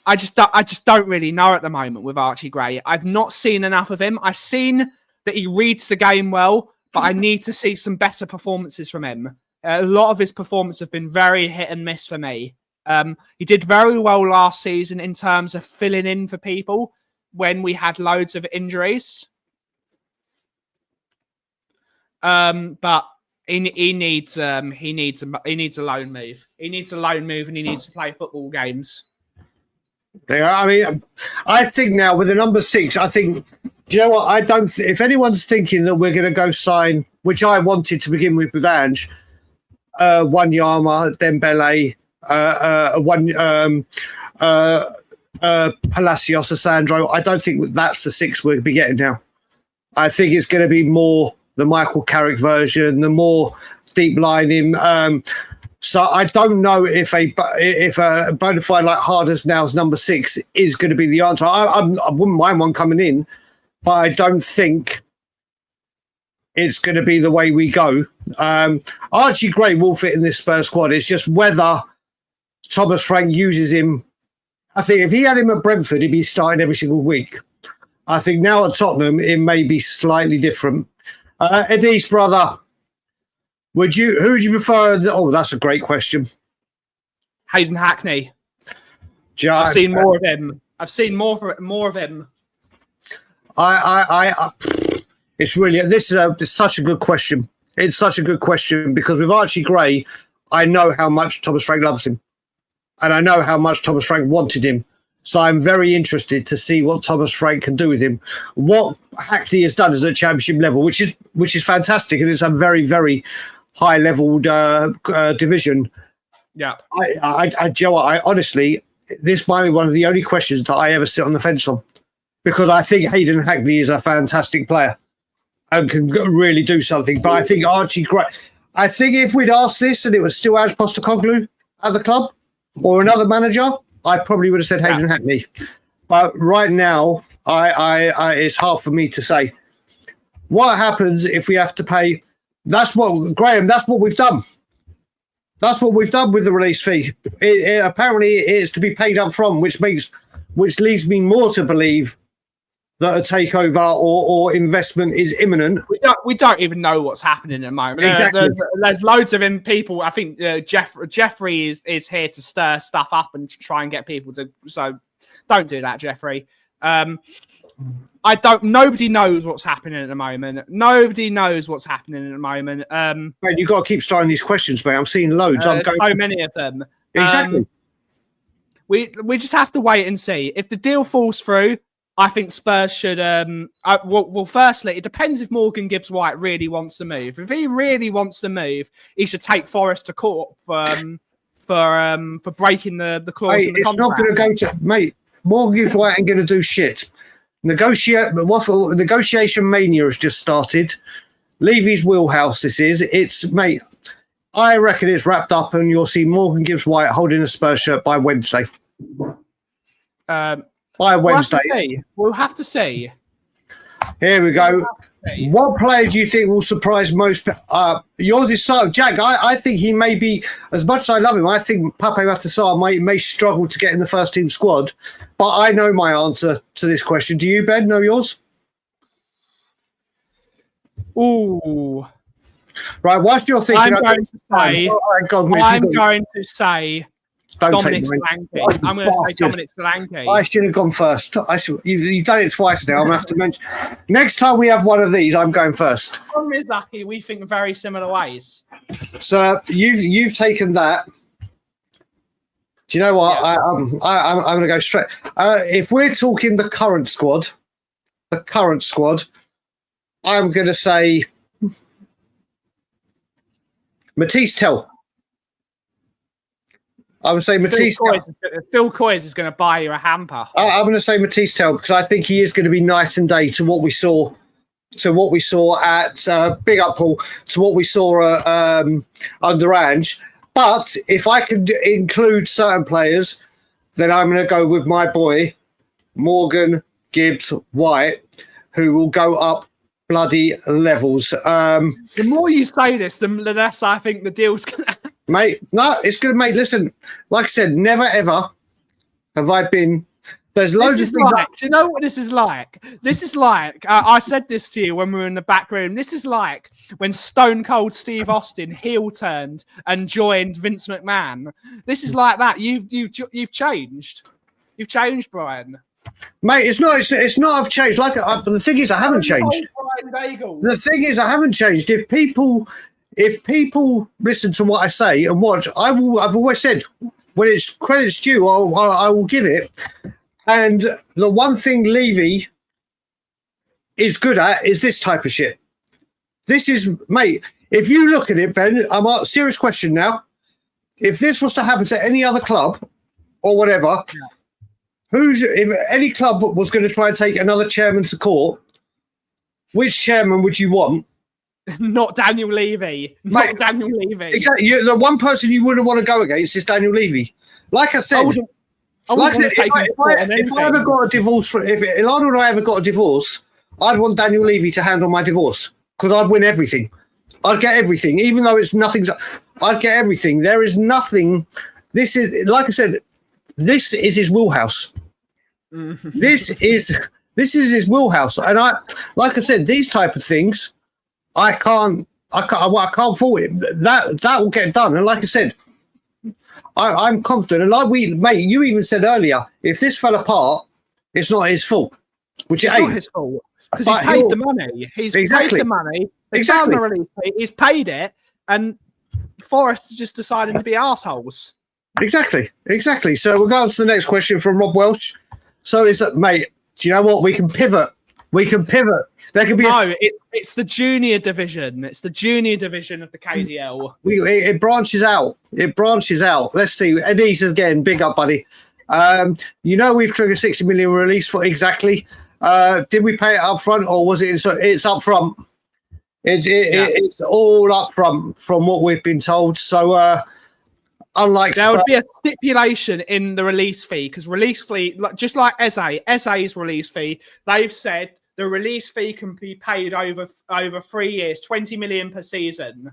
I just don't really know at the moment with Archie Gray. I've not seen enough of him. I've seen that he reads the game well, but I need to see some better performances from him. A lot of his performances have been very hit and miss for me. He did very well last season in terms of filling in for people when we had loads of injuries. But he needs a loan move. He needs a loan move, and he needs to play football games. Yeah, I mean, I think now with the number 6, I think. Do you know what? I don't. If anyone's thinking that we're going to go sign, which I wanted to begin with Ange, Wanyama, Dembele, Palacios, Sandro. I don't think that's the 6 we'll be getting now. I think it's going to be more the Michael Carrick version, the more deep lining. So I don't know if a bona fide like hard as now's number 6 is going to be the answer. I wouldn't mind one coming in, but I don't think it's going to be the way we go. Archie Gray will fit in this Spurs squad. It's just whether Thomas Frank uses him. I think if he had him at Brentford, he'd be starting every single week. I think now at Tottenham, it may be slightly different. Eddie's brother, who would you prefer? Oh, that's a great question. Hayden Hackney. I've seen more of him. More of him. It's really it's such a good question. It's such a good question because with Archie Gray, I know how much Thomas Frank loves him, and I know how much Thomas Frank wanted him. So I'm very interested to see what Thomas Frank can do with him. What Hackney has done is at championship level, which is fantastic, and it's a very, very high level division. Yeah, I honestly, this might be one of the only questions that I ever sit on the fence on, because I think Hayden Hackney is a fantastic player and can really do something. But I think Archie Gray. I think if we'd asked this and it was still Ange Postecoglou at the club or another manager, I probably would have said Hayden Hackney. But right now, I it's hard for me to say. What happens if we have to pay? That's what we've done. That's what we've done with the release fee. Apparently, it is to be paid up front, which leads me more to believe that a takeover or investment is imminent. We don't even know what's happening at the moment. Exactly. There's loads of people. I think Jeffrey is here to stir stuff up and try and get people to. So don't do that, Jeffrey. Nobody knows what's happening at the moment. Nobody knows what's happening at the moment. Mate, you've got to keep starting these questions, mate. I'm seeing loads. So many of them. Exactly. We just have to wait and see. If the deal falls through, I think Spurs should. Well, firstly, it depends if Morgan Gibbs White really wants to move. If he really wants to move, he should take Forest to court for breaking the clause in the it's contract. not going to go to mate. Morgan Gibbs White ain't going to do shit. Negotiation mania has just started. Levy's wheelhouse. This is. It's mate. I reckon it's wrapped up, and you'll see Morgan Gibbs White holding a Spurs shirt by Wednesday. By Wednesday. We'll have to see. Here we go. What player do you think will surprise most? You're deciding, Jack. I think he may be, as much as I love him, I think Pape Matar may struggle to get in the first team squad. But I know my answer to this question. Do you, Ben, know yours? Ooh. Right, whilst you're thinking... I'm going to say Dominic Solanke. I'm going to say Dominic Solanke. I should have gone first. You've done it twice now. I'm going to have to mention. Next time we have one of these, I'm going first. From Mizaki, we think very similar ways. So you've taken that. Do you know what? Yeah. I'm going to go straight. If we're talking the current squad, I'm going to say Matisse Tell. I would say Matisse. Phil Coyes is going to buy you a hamper. I'm going to say Matisse Tell because I think he is going to be night and day to what we saw. At Big Up Paul, to what we saw under Ange. But if I could include certain players, then I'm going to go with my boy Morgan Gibbs White, who will go up bloody levels. The more you say this, the less I think the deal's going to... Mate, no, it's good, mate. Listen, like I said, never ever have I been... There's loads of things... Do you know what this is like? This is like... I said this to you when we were in the back room. This is like when Stone Cold Steve Austin heel turned and joined Vince McMahon. This is like that. You've changed. You've changed, Brian. Mate, it's not I've changed. But the thing is, I haven't changed. The thing is, I haven't changed. If people listen to what I say and watch, I've always said when it's credit's due, I will give it. And the one thing Levy is good at is this type of shit. This is, mate, if you look at it, Ben, I'm a serious question now. If this was to happen to any other club or whatever, if any club was going to try and take another chairman to court, which chairman would you want? Not Daniel Levy. Not Daniel Levy. Exactly. The one person you wouldn't want to go against is Daniel Levy. Like I said, if I ever got a divorce, if Ilana and I ever got a divorce, I'd want Daniel Levy to handle my divorce because I'd win everything. I'd get everything, even though it's nothing. I'd get everything. There is nothing. This is, like I said, this is his wheelhouse. This is his wheelhouse, and like I said, these type of things, I can't fault it. That will get done, and like I said, I'm confident. And mate, you even said earlier, if this fell apart, it's not his fault. Which it's not his fault because he's paid the money. He's paid the money. Exactly. He's paid it, and Forest is just deciding to be assholes. Exactly. So we'll go on to the next question from Rob Welsh. So is that, mate? Do you know what? We can pivot. There could be it's the junior division. It's the junior division of the KDL. It branches out. Let's see. Eddie says again, big up, buddy. We've triggered 60 million release for exactly. Did we pay it up front or was it? It's up front. It's all up front from what we've been told. So. Unlike there would be a stipulation in the release fee because release fee, just like SA's release fee, they've said the release fee can be paid over 3 years, 20 million per season.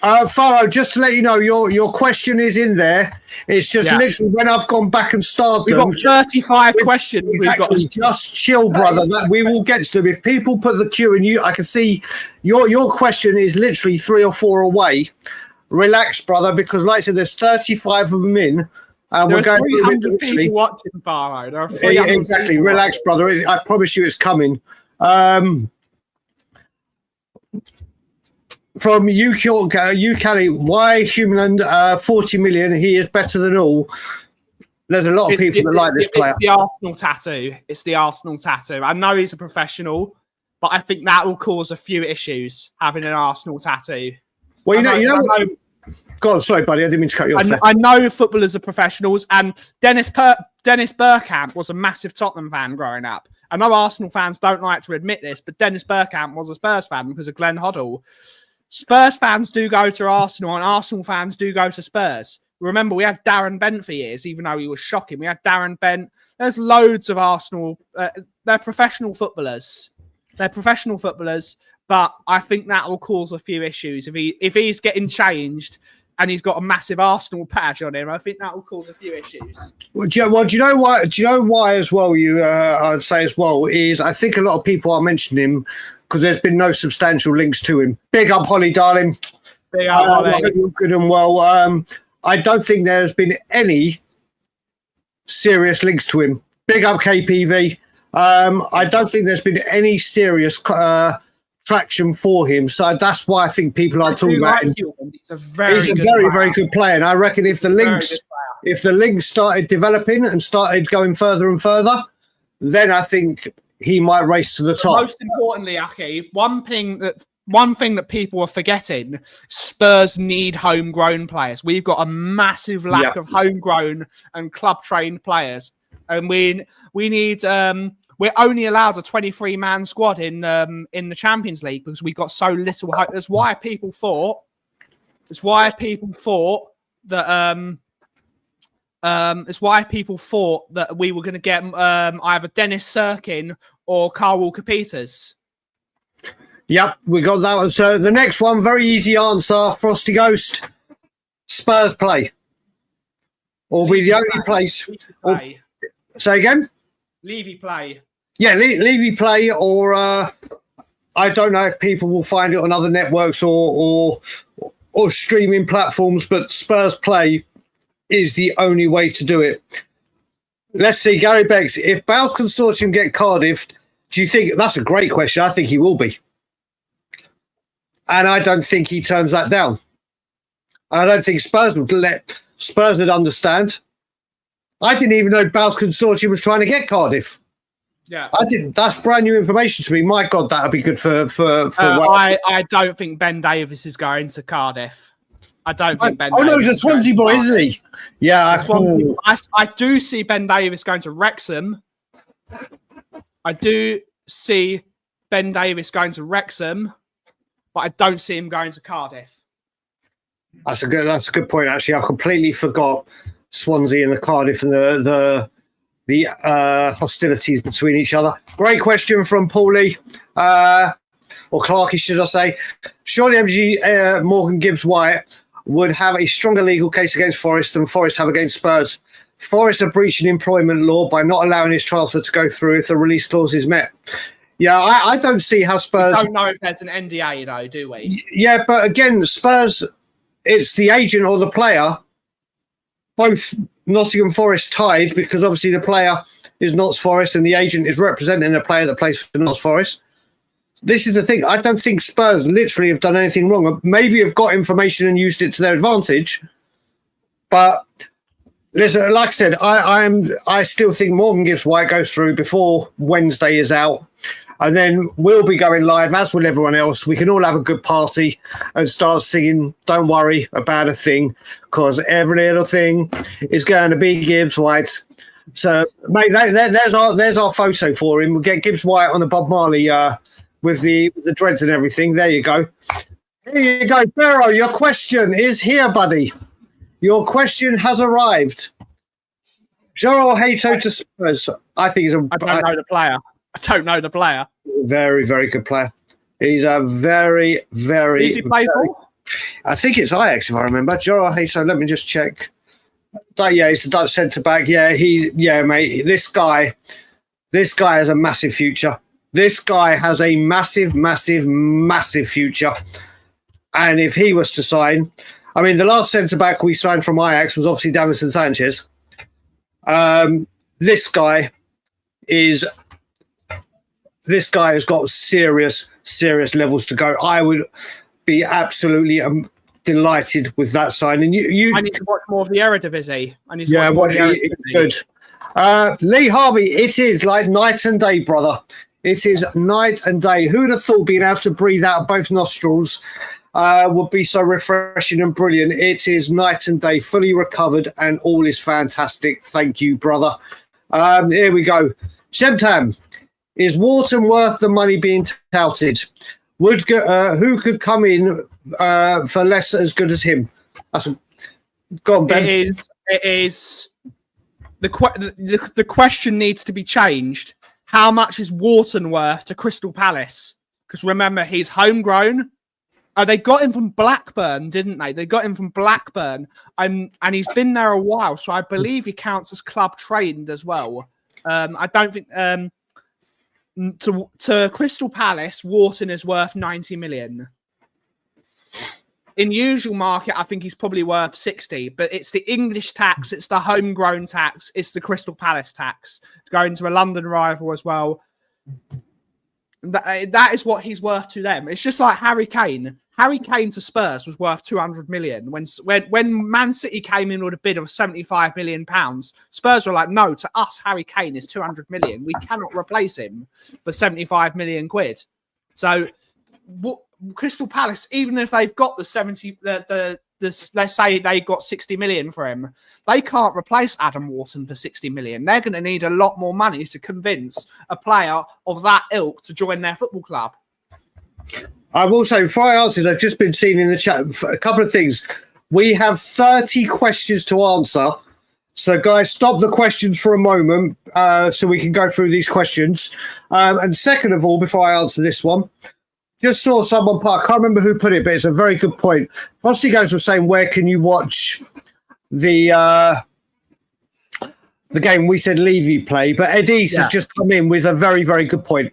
Faro, just to let you know, your question is in there. It's just literally when I've gone back and started We've got 35 questions. Exactly. Just chill, brother. That we will get to them. If people put the queue in, I can see your question is literally 3 or 4 away. Relax, brother, because like I said, there's 35 of them in. We're going through 300 people watching, Faro. There are exactly. Relax, brother. I promise you, it's coming. From Kelly, why Humeland 40 million? He is better than all. There's a lot of people that like this player. It's the Arsenal tattoo. It's the Arsenal tattoo. I know he's a professional, but I think that will cause a few issues having an Arsenal tattoo. Well, you know. Go on, sorry, buddy. I didn't mean to cut you off. I know footballers are professionals, and Dennis Bergkamp was a massive Tottenham fan growing up. I know Arsenal fans don't like to admit this, but Dennis Bergkamp was a Spurs fan because of Glenn Hoddle. Spurs fans do go to Arsenal, and Arsenal fans do go to Spurs. Remember, we had Darren Bent for years, even though he was shocking. We had Darren Bent. There's loads of Arsenal. They're professional footballers. But I think that will cause a few issues if he's getting changed and he's got a massive Arsenal patch on him. I think that will cause a few issues. Do you know why? Do you know why as well? I'd say as well is I think a lot of people are mentioning him because there's been no substantial links to him. Big up, Holly, darling. Big up, Holly. I hope you're good and well. I don't think there's been any serious links to him. Big up, KPV. I don't think there's been any serious traction for him, so that's why I think people are talking about him. He's a very good player, and I reckon if the links started developing and started going further and further, then I think he might race to the top. Most importantly, Aki, one thing that people are forgetting: Spurs need homegrown players. We've got a massive lack of homegrown and club-trained players, and we need. We're only allowed a 23-man squad in the Champions League because we got so little hope. That's why people thought. It's why people thought that. It's why people thought that we were going to get either Dennis Sirkin or Carl Walker-Peters. Yep, we got that one. So the next one, very easy answer. Frosty Ghost, Spurs play. Or be the only place. Say again. Levy play. Yeah, Levy play, or I don't know if people will find it on other networks or streaming platforms, but Spurs play is the only way to do it. Let's see, Gary Becks, if Bale's consortium get Cardiff, do you think that's a great question? I think he will be. And I don't think he turns that down. And I don't think Spurs would understand. I didn't even know Bale's consortium was trying to get Cardiff. Yeah, I didn't. That's brand new information to me. My God, that would be good for. I don't think Ben Davies is going to Cardiff. I don't think Ben. Oh no, he's a Swansea boy, isn't he? Yeah, I do see Ben Davies going to Wrexham. I do see Ben Davies going to Wrexham, but I don't see him going to Cardiff. That's a good point. Actually, I completely forgot Swansea and the Cardiff and the hostilities between each other. Great question from Paulie, or Clarky, should I say. Surely MG Morgan Gibbs White would have a stronger legal case against Forest than Forest have against Spurs. Forest are breaching employment law by not allowing his transfer to go through if the release clause is met. Yeah, I don't see how Spurs... We don't know if there's an NDA, though, do we? Yeah, but again, Spurs, it's the agent or the player. Both Nottingham Forest tied because obviously the player is Notts Forest and the agent is representing a player that plays for Notts Forest. This is the thing. I don't think Spurs literally have done anything wrong. Maybe have got information and used it to their advantage. But listen, like I said, I still think Morgan Gibbs White goes through before Wednesday is out. And then we'll be going live, as will everyone else. We can all have a good party and start singing Don't Worry About a Thing, because every little thing is going to be Gibbs White. So, mate, there's our photo for him. We'll get Gibbs White on the Bob Marley with the dreads and everything. There you go. Here you go, Barrow. Your question is here, buddy. Your question has arrived. Joel Hato to Spurs. I think I don't know the player. I don't know the player. Very, very good player. He's a very, very... Who's he play for? I think it's Ajax, if I remember. So let me just check. Yeah, he's the Dutch centre back. Yeah, mate. This guy has a massive future. This guy has a massive, massive, massive future. And if he was to sign, I mean, the last centre back we signed from Ajax was obviously Davinson Sanchez. This guy has got serious levels to go. I would be absolutely delighted with that sign. And I need to watch more of the Eredivisie. Good. Lee Harvey, it is like night and day, brother. It is night and day. Who would have thought being able to breathe out both nostrils would be so refreshing and brilliant? It is night and day, fully recovered, and all is fantastic. Thank you, brother. Here we go. Shemtam, is Wharton worth the money being touted? Who could come in for less as good as him? Go on, Ben. It is. The question needs to be changed. How much is Wharton worth to Crystal Palace? Because remember, he's homegrown. They got him from Blackburn, didn't they? They got him from Blackburn, and he's been there a while, so I believe he counts as club trained as well. I don't think to Crystal Palace, Wharton is worth 90 million. In usual market, I think he's probably worth 60, but it's the English tax, it's the homegrown tax, it's the Crystal Palace tax. Going to a London rival as well. That is what he's worth to them. It's just like Harry Kane. Harry Kane to Spurs was worth 200 million. When Man City came in with a bid of 75 million pounds, Spurs were like, no, to us, Harry Kane is 200 million. We cannot replace him for 75 million quid. So Crystal Palace, even if they've got let's say they got 60 million for him, they can't replace Adam Wharton for 60 million. They're going to need a lot more money to convince a player of that ilk to join their football club. I will say, before I answer, I've just been seeing in the chat a couple of things. We have 30 questions to answer. So, guys, stop the questions for a moment so we can go through these questions. And second of all, before I answer this one, just saw someone put, I can't remember who put it, but it's a very good point. Frosty Goes was saying, where can you watch the game? We said Levy play, but Edis has just come in with a very, very good point.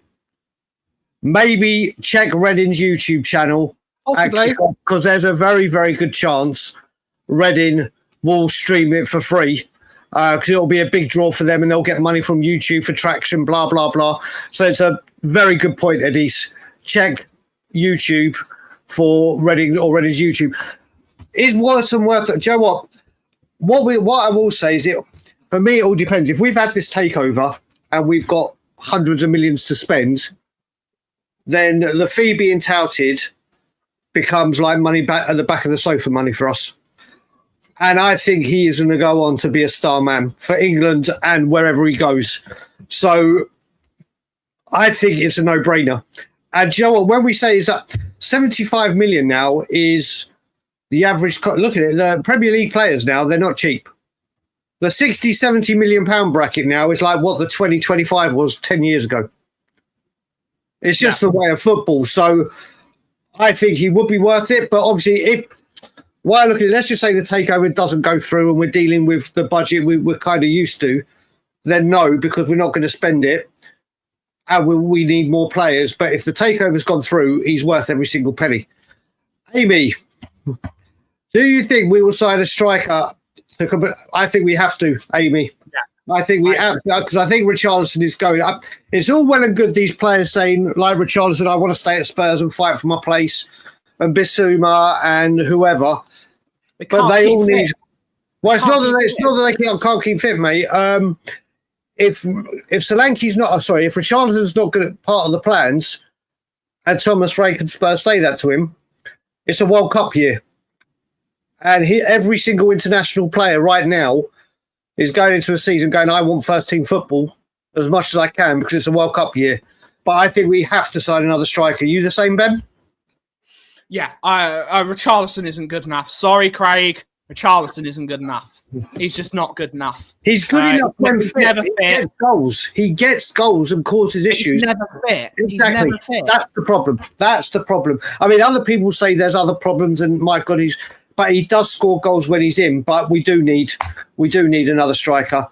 Maybe check Reading's YouTube channel. Possibly. Because there's a very, very good chance Reading will stream it for free. Because it'll be a big draw for them and they'll get money from YouTube for traction, blah, blah, blah. So it's a very good point, Edis. Check YouTube for Reading or Reading's YouTube. Is Wharton worth it? Do you know what? What I will say is, for me, it all depends. If we've had this takeover and we've got hundreds of millions to spend, then the fee being touted becomes like money back at the back of the sofa money for us. And I think he is going to go on to be a star man for England and wherever he goes. So I think it's a no-brainer. And you know what? When we say is that 75 million now is the average, look at it, the Premier League players now, they're not cheap. The 60, 70 million pound bracket now is like what the 2025 was 10 years ago. It's just the way of football. So I think he would be worth it. But obviously, while looking, let's just say the takeover doesn't go through and we're dealing with the budget we're kind of used to, then no, because we're not going to spend it. And we need more players. But if the takeover's gone through, he's worth every single penny. Amy, do you think we will sign a striker? I think we have to, Amy. Yeah. I think we have to, because I think Richarlison is going up. It's all well and good, these players saying, like Richarlison, I want to stay at Spurs and fight for my place, and Bissouma and whoever. But they all need. Well, it's not that they can't keep fit, mate. If Solanke's not, if Richarlison's not good at part of the plans, and Thomas Frank and Spurs say that to him, it's a World Cup year. And every single international player right now is going into a season going, I want first team football as much as I can because it's a World Cup year. But I think we have to sign another striker. You the same, Ben? Yeah, Richarlison isn't good enough. Sorry, Craig. Charlton isn't good enough. He's just not good enough. He's good enough when he's fit. never He fit. gets goals. He gets goals and causes issues. He's never fit. Exactly. He's never fit. That's the problem. That's the problem. I mean, other people say there's other problems, and my God, but he does score goals when he's in. But we do need another striker.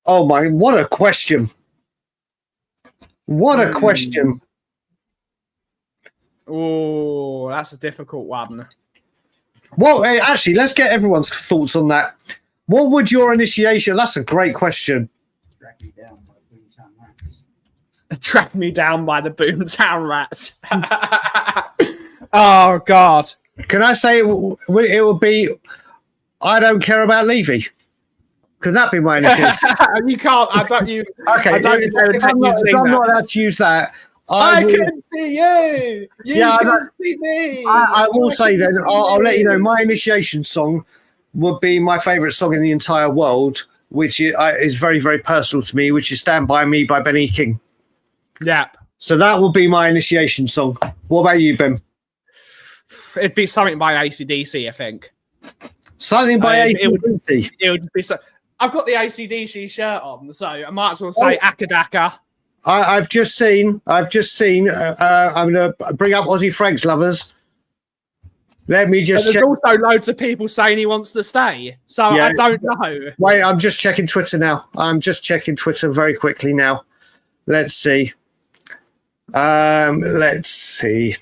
Oh my! What a question! What a question! Oh, that's a difficult one. Well, actually, let's get everyone's thoughts on that. What would your initiation? That's a great question. Drag me down by Boomtown Rats. Track me down by the Boomtown Rats. Oh, God. Can I say it would be? I don't care about Levy. Could that be my initiation? You can't. I don't. You. Okay. I don't If I'm not allowed to use that, I will, can see you. You can see me. I will say then, I'll let you know, my initiation song would be my favourite song in the entire world, which is very, very personal to me, which is Stand By Me by Benny King. Yeah. So that would be my initiation song. What about you, Ben? It'd be something by AC/DC, I think. Something by AC/DC? It would be so. I've got the AC/DC shirt on, so I might as well say Akadaka. I've just seen. I'm going to bring up Aussie Franks lovers. Let me just. There's also loads of people saying he wants to stay, so yeah. I don't know. Wait, I'm just checking Twitter now. I'm just checking Twitter very quickly now. Let's see. Let's see.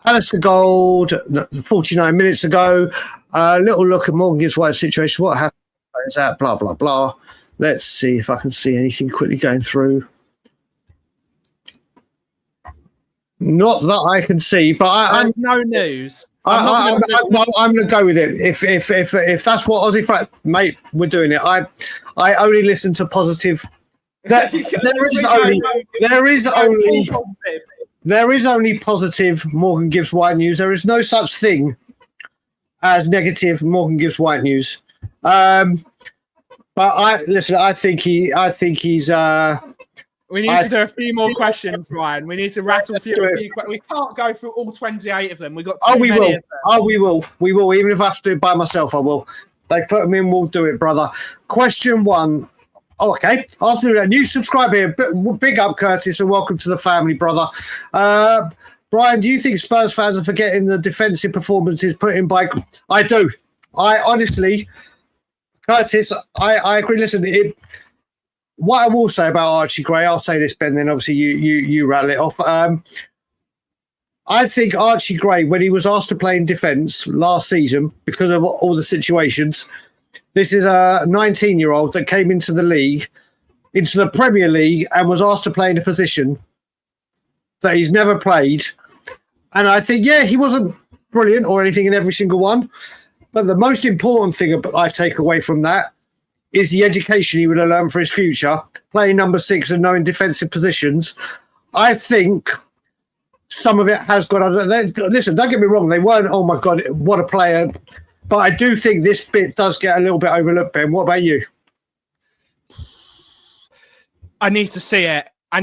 Alistair Gold, 49 minutes ago. A little look at Morgan Gibbs White's situation. What happened? Is that blah blah blah? Let's see if I can see anything quickly going through. Not that I can see, but I'm no news. I'm going to go with it. If that's what Aussie Frank, mate, we're doing it. I only listen to positive. There is only positive Morgan Gibbs White news. There is no such thing as negative Morgan Gibbs White news. But I think he's. We need to do a few more questions, Ryan. We need to rattle through a few. We can't go through all 28 of them. We've got too many of them. We will. Even if I have to do it by myself, I will. They put them in, we'll do it, brother. Question 1. Oh, okay. After that, new subscriber here. Big up, Curtis, and welcome to the family, brother. Brian, do you think Spurs fans are forgetting the defensive performances put in by... I do. I honestly... Curtis, I agree. Listen, what I will say about Archie Gray, I'll say this, Ben, then obviously you rattle it off. I think Archie Gray, when he was asked to play in defence last season because of all the situations, this is a 19-year-old that came into the league, into the Premier League, and was asked to play in a position that he's never played. And I think, yeah, he wasn't brilliant or anything in every single one. But the most important thing I take away from that is the education he would have learned for his future, playing number 6 and knowing defensive positions. I think some of it has got other. Listen, don't get me wrong, they weren't, oh my God, what a player. But I do think this bit does get a little bit overlooked, Ben. What about you? I need to see it. I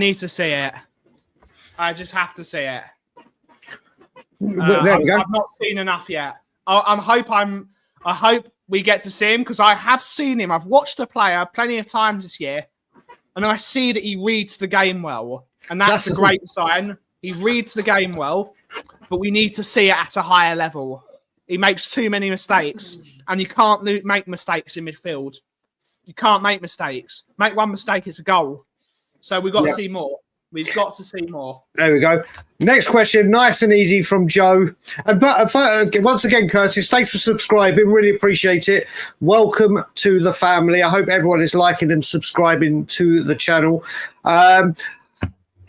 just have to see it. There we go. I've not seen enough yet. I hope we get to see him because I have seen him. I've watched the player plenty of times this year, and I see that he reads the game well, and that's a great sign. He reads the game well, but we need to see it at a higher level. He makes too many mistakes, and you can't make mistakes in midfield. You can't make mistakes. Make one mistake, it's a goal. So we've got to see more. We've got to see more. There we go. Next question, nice and easy from Joe. And once again, Curtis, thanks for subscribing. Really appreciate it. Welcome to the family. I hope everyone is liking and subscribing to the channel.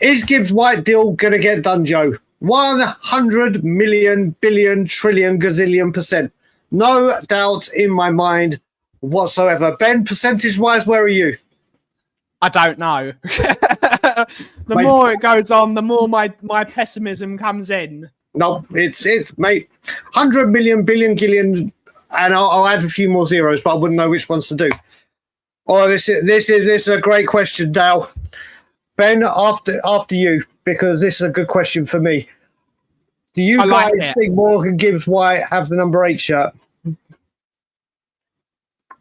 Is Gibbs White deal going to get done, Joe? 100 million, billion, trillion, gazillion %. No doubt in my mind whatsoever. Ben, percentage-wise, where are you? I don't know. The more it goes on, the more my pessimism comes in. No, it's mate. 100 million, billion, gillion, and I'll add a few more zeros, but I wouldn't know which ones to do. Oh, this is a great question, Dale. Ben, after you, because this is a good question for me. Do you guys think Morgan Gibbs White have the number 8 shirt?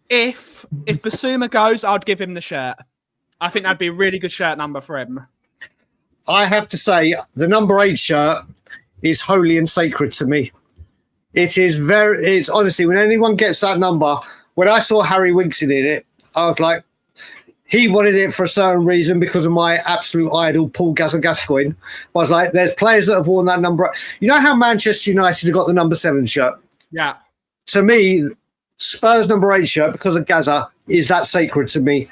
If Basuma goes, I'd give him the shirt. I think that'd be a really good shirt number for him. I have to say, the number 8 shirt is holy and sacred to me. It's honestly, when anyone gets that number, when I saw Harry Winks in it, I was like, he wanted it for a certain reason because of my absolute idol, Paul Gascoigne. I was like, there's players that have worn that number. You know how Manchester United have got the number 7 shirt? Yeah. To me, Spurs number 8 shirt, because of Gaza, is that sacred to me.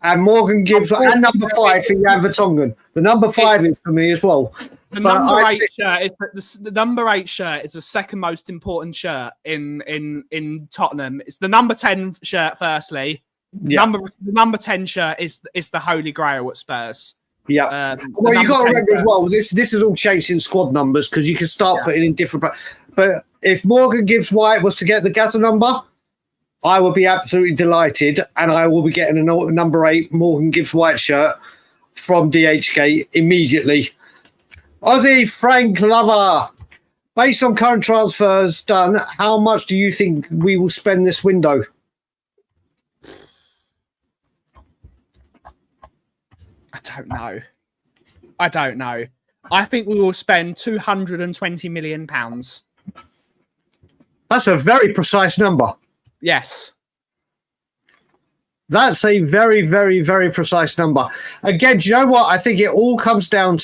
And Morgan Gibbs, and number 5 for Jan Vertonghen. The number 5 is for me as well. The number 8 shirt is the number 8 shirt is the second most important shirt in Tottenham. It's the number 10 shirt, firstly. Yeah. The number 10 shirt is the holy grail at Spurs. Yeah. Well, you got to remember as well, this is all chasing squad numbers because you can start putting in different. But if Morgan Gibbs White was to get the Gaza number, I would be absolutely delighted, and I will be getting a number 8 Morgan Gibbs White shirt from DHgate immediately. Aussie Frank Lover, based on current transfers done, how much do you think we will spend this window? I don't know. I think we will spend £220 million. That's a very precise number. Yes. That's a very, very, very precise number. Again, do you know what? I think it all comes down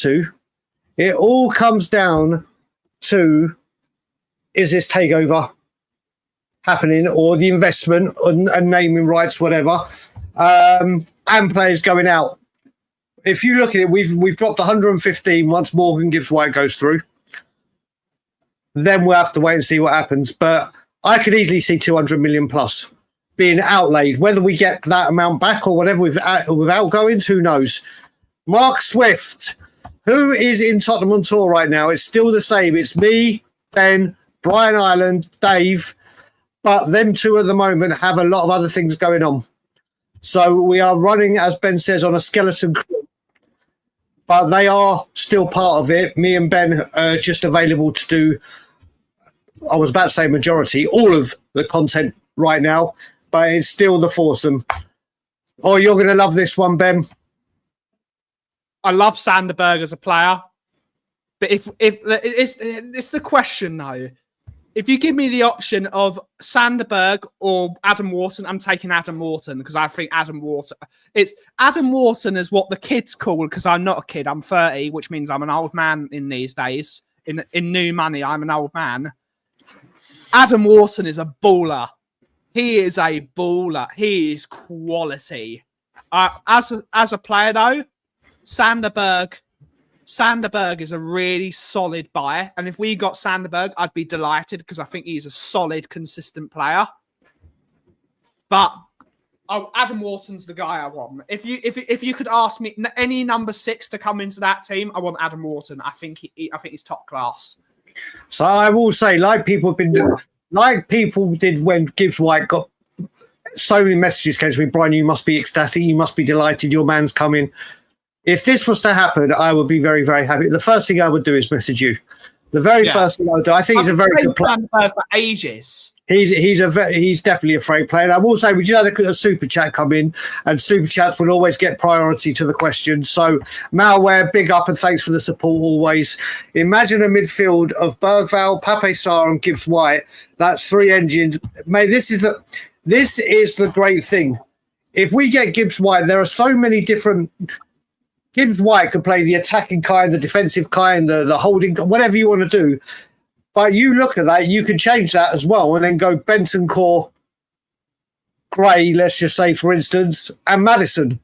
to, is this takeover happening or the investment and naming rights, whatever, and players going out. If you look at it, we've dropped 115 once Morgan Gibbs White goes through. Then we'll have to wait and see what happens. But I could easily see 200 million plus being outlaid. Whether we get that amount back or whatever with outgoings, who knows? Mark Swift, who is in Tottenham on tour right now? It's still the same. It's me, Ben, Brian Ireland, Dave. But them two at the moment have a lot of other things going on. So we are running, as Ben says, on a skeleton crew. But they are still part of it. Me and Ben are just available to do, I was about to say majority, all of the content right now. But it's still the foursome. Oh, you're going to love this one, Ben. I love Sanderberg as a player. But if it's the question, though. If you give me the option of Sanderberg or Adam Wharton, I'm taking Adam Wharton because I think Adam Wharton is what the kids call, because I'm not a kid, I'm 30, which means I'm an old man in these days. In new money, I'm an old man. Adam Wharton is a baller. He is a baller. He is quality. As a player, though, Sanderberg is a really solid buy. And if we got Sanderberg, I'd be delighted because I think he's a solid, consistent player. But Adam Wharton's the guy I want. If you could ask me any number 6 to come into that team, I want Adam Wharton. I think he's top class. So I will say, like people did when Gibbs White got so many messages came to me, Brian, you must be ecstatic, you must be delighted, your man's coming. If this was to happen, I would be very, very happy. The first thing I would do is message you. The very first thing I would do. I think he's a very good player. For ages. He's definitely a great player. And I will say, we just had a super chat come in, and super chats will always get priority to the questions. So, Malware, big up and thanks for the support always. Imagine a midfield of Bergvall, Pape Sarr, and Gibbs White. That's 3 engines. Mate, this is the great thing. If we get Gibbs White, there are so many different. Gibbs White could play the attacking kind, the defensive kind, the holding, whatever you want to do. But you look at that, you can change that as well and then go Bentancur, Gray, let's just say, for instance, and Maddison.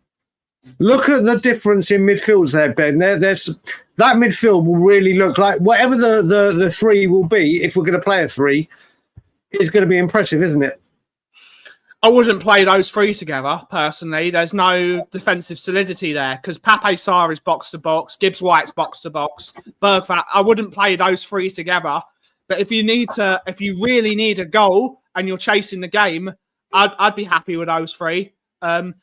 Look at the difference in midfields there, Ben. There's that midfield will really look like whatever the 3 will be, if we're going to play a 3, is going to be impressive, isn't it? I wouldn't play those 3 together, personally. There's no defensive solidity there because Pape Sarr is box-to-box, Gibbs White's box-to-box, Bergvall. I wouldn't play those 3 together. But if you really need a goal and you're chasing the game, I'd be happy with those 3. Pape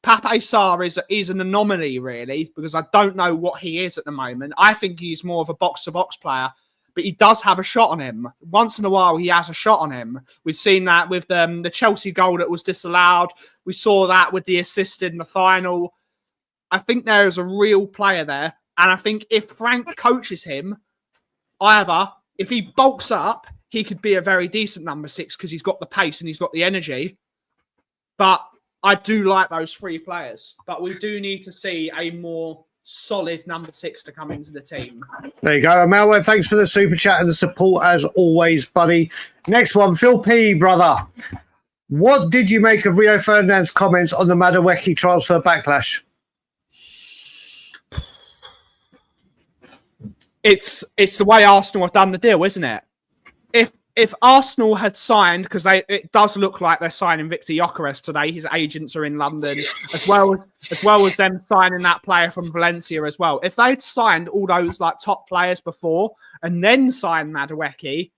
Sarr is an anomaly, really, because I don't know what he is at the moment. I think he's more of a box-to-box player. but he does have a shot on him. Once in a while, he has a shot on him. We've seen that with the Chelsea goal that was disallowed. We saw that with the assist in the final. I think there is a real player there. And I think if Frank coaches him, either if he bulks up, he could be a very decent number 6 because he's got the pace and he's got the energy. But I do like those 3 players. But we do need to see a more solid number 6 to come into the team. There you go. Malware, thanks for the super chat and the support as always, buddy. Next one, Phil P, brother. What did you make of Rio Ferdinand's comments on the Madueke transfer backlash? It's the way Arsenal have done the deal, isn't it? If Arsenal had signed, because it does look like they're signing Victor Gyökeres today, his agents are in London, as well as them signing that player from Valencia as well. If they'd signed all those like top players before and then signed Madueke,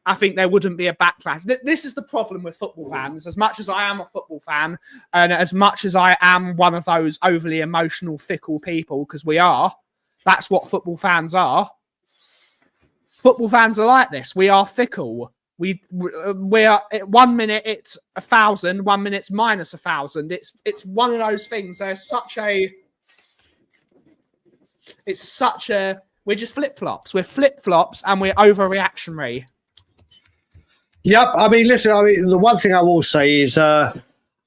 I think there wouldn't be a backlash. This is the problem with football fans. As much as I am a football fan, and as much as I am one of those overly emotional, fickle people, because we are. That's what football fans are. Football fans are like this. We are fickle. We are 1 minute it's 1,000, 1 minute it's minus 1,000. It's one of those things. There's such a. We're just flip flops. We're flip flops and we're overreactionary. Yep. I mean, listen. I mean, the one thing I will say is I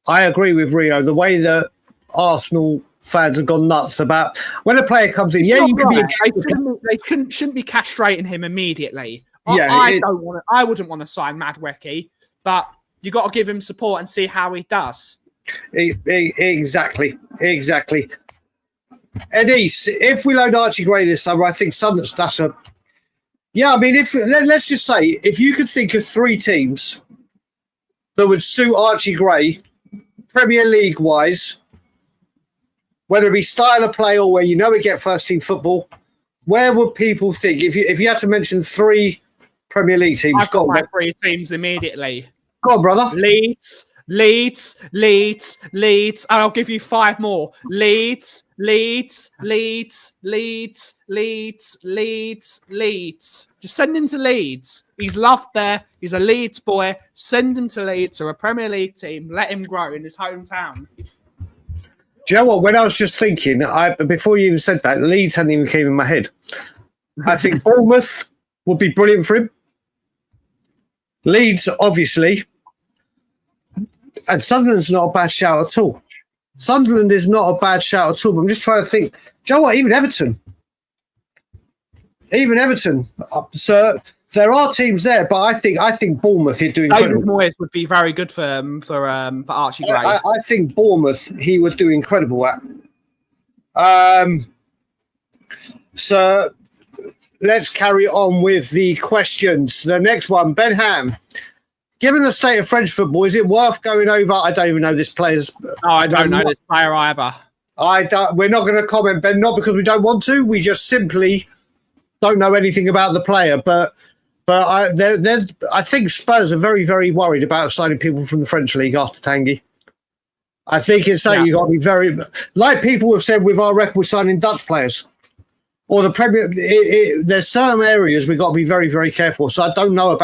agree with Rio. The way that Arsenal fans have gone nuts about when a player comes in. It's yeah, you can right. be. Shouldn't be castrating him immediately. Yeah, I wouldn't want to sign Madueke, but you got to give him support and see how he does. Exactly. Edis, if we load Archie Gray this summer, I think that's a. Yeah, I mean, let's just say if you could think of 3 teams that would suit Archie Gray, Premier League wise. Whether it be style of play or where you know we get first team football, where would people think if you had to mention 3 Premier League teams? I've got my 3 teams immediately. Go on, brother. Leeds. I'll give you 5 more. Leeds. Just send him to Leeds. He's loved there. He's a Leeds boy. Send him to Leeds or a Premier League team. Let him grow in his hometown. Do you know what? When I was just thinking, before you even said that, Leeds hadn't even came in my head. I think Bournemouth would be brilliant for him. Leeds, obviously. And Sunderland's not a bad shout at all. Sunderland is not a bad shout at all. But I'm just trying to think. Do you know what? Even Everton. So there are teams there, but I think Bournemouth he'd do incredible. David Moyes would be very good for Archie Gray. I think Bournemouth he would do incredible at. So let's carry on with the questions. The next one, Ben Ham. Given the state of French football, is it worth going over? I don't even know this player's. I don't know this player either. We're not going to comment, Ben, not because we don't want to. We just simply don't know anything about the player. But I think Spurs are very, very worried about signing people from the French league after Tanguy. I think it's something you've got to be very, like people have said with our record signing Dutch players or the Premier. There's certain areas we've got to be very, very careful. So I don't know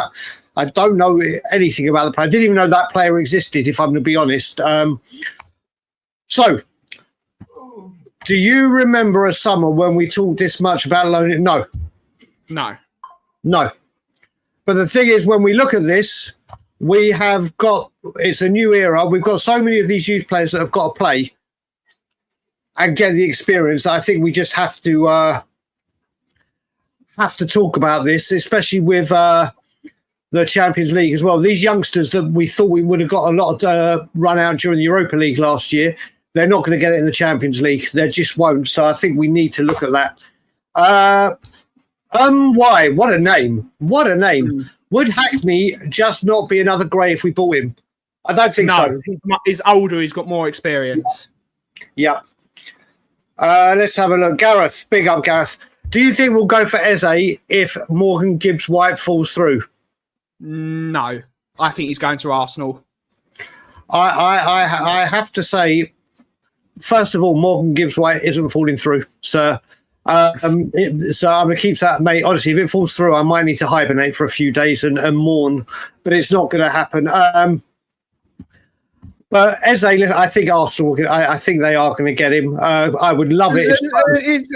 anything about the player. I didn't even know that player existed, if I'm going to be honest. So, do you remember a summer when we talked this much about loaning? No. But the thing is, when we look at this, we have got, it's a new era. We've got so many of these youth players that have got to play and get the experience. I think we just have to talk about this, especially with the Champions League as well. These youngsters that we thought we would have got a lot of run out during the Europa League last year, they're not going to get it in the Champions League. They just won't. So I think we need to look at that. Why? What a name. Would Hackney just not be another Gray if we bought him? I don't think so. He's older. He's got more experience. Yep. Let's have a look. Gareth, big up, Gareth. Do you think we'll go for Eze if Morgan Gibbs White falls through? No. I think he's going to Arsenal. I have to say, first of all, Morgan Gibbs White isn't falling through. So So I'm going to keep that, mate. Honestly, if it falls through, I might need to hibernate for a few days and mourn, but it's not going to happen. But Eze, I think Arsenal, I think they are going to get him. I would love it.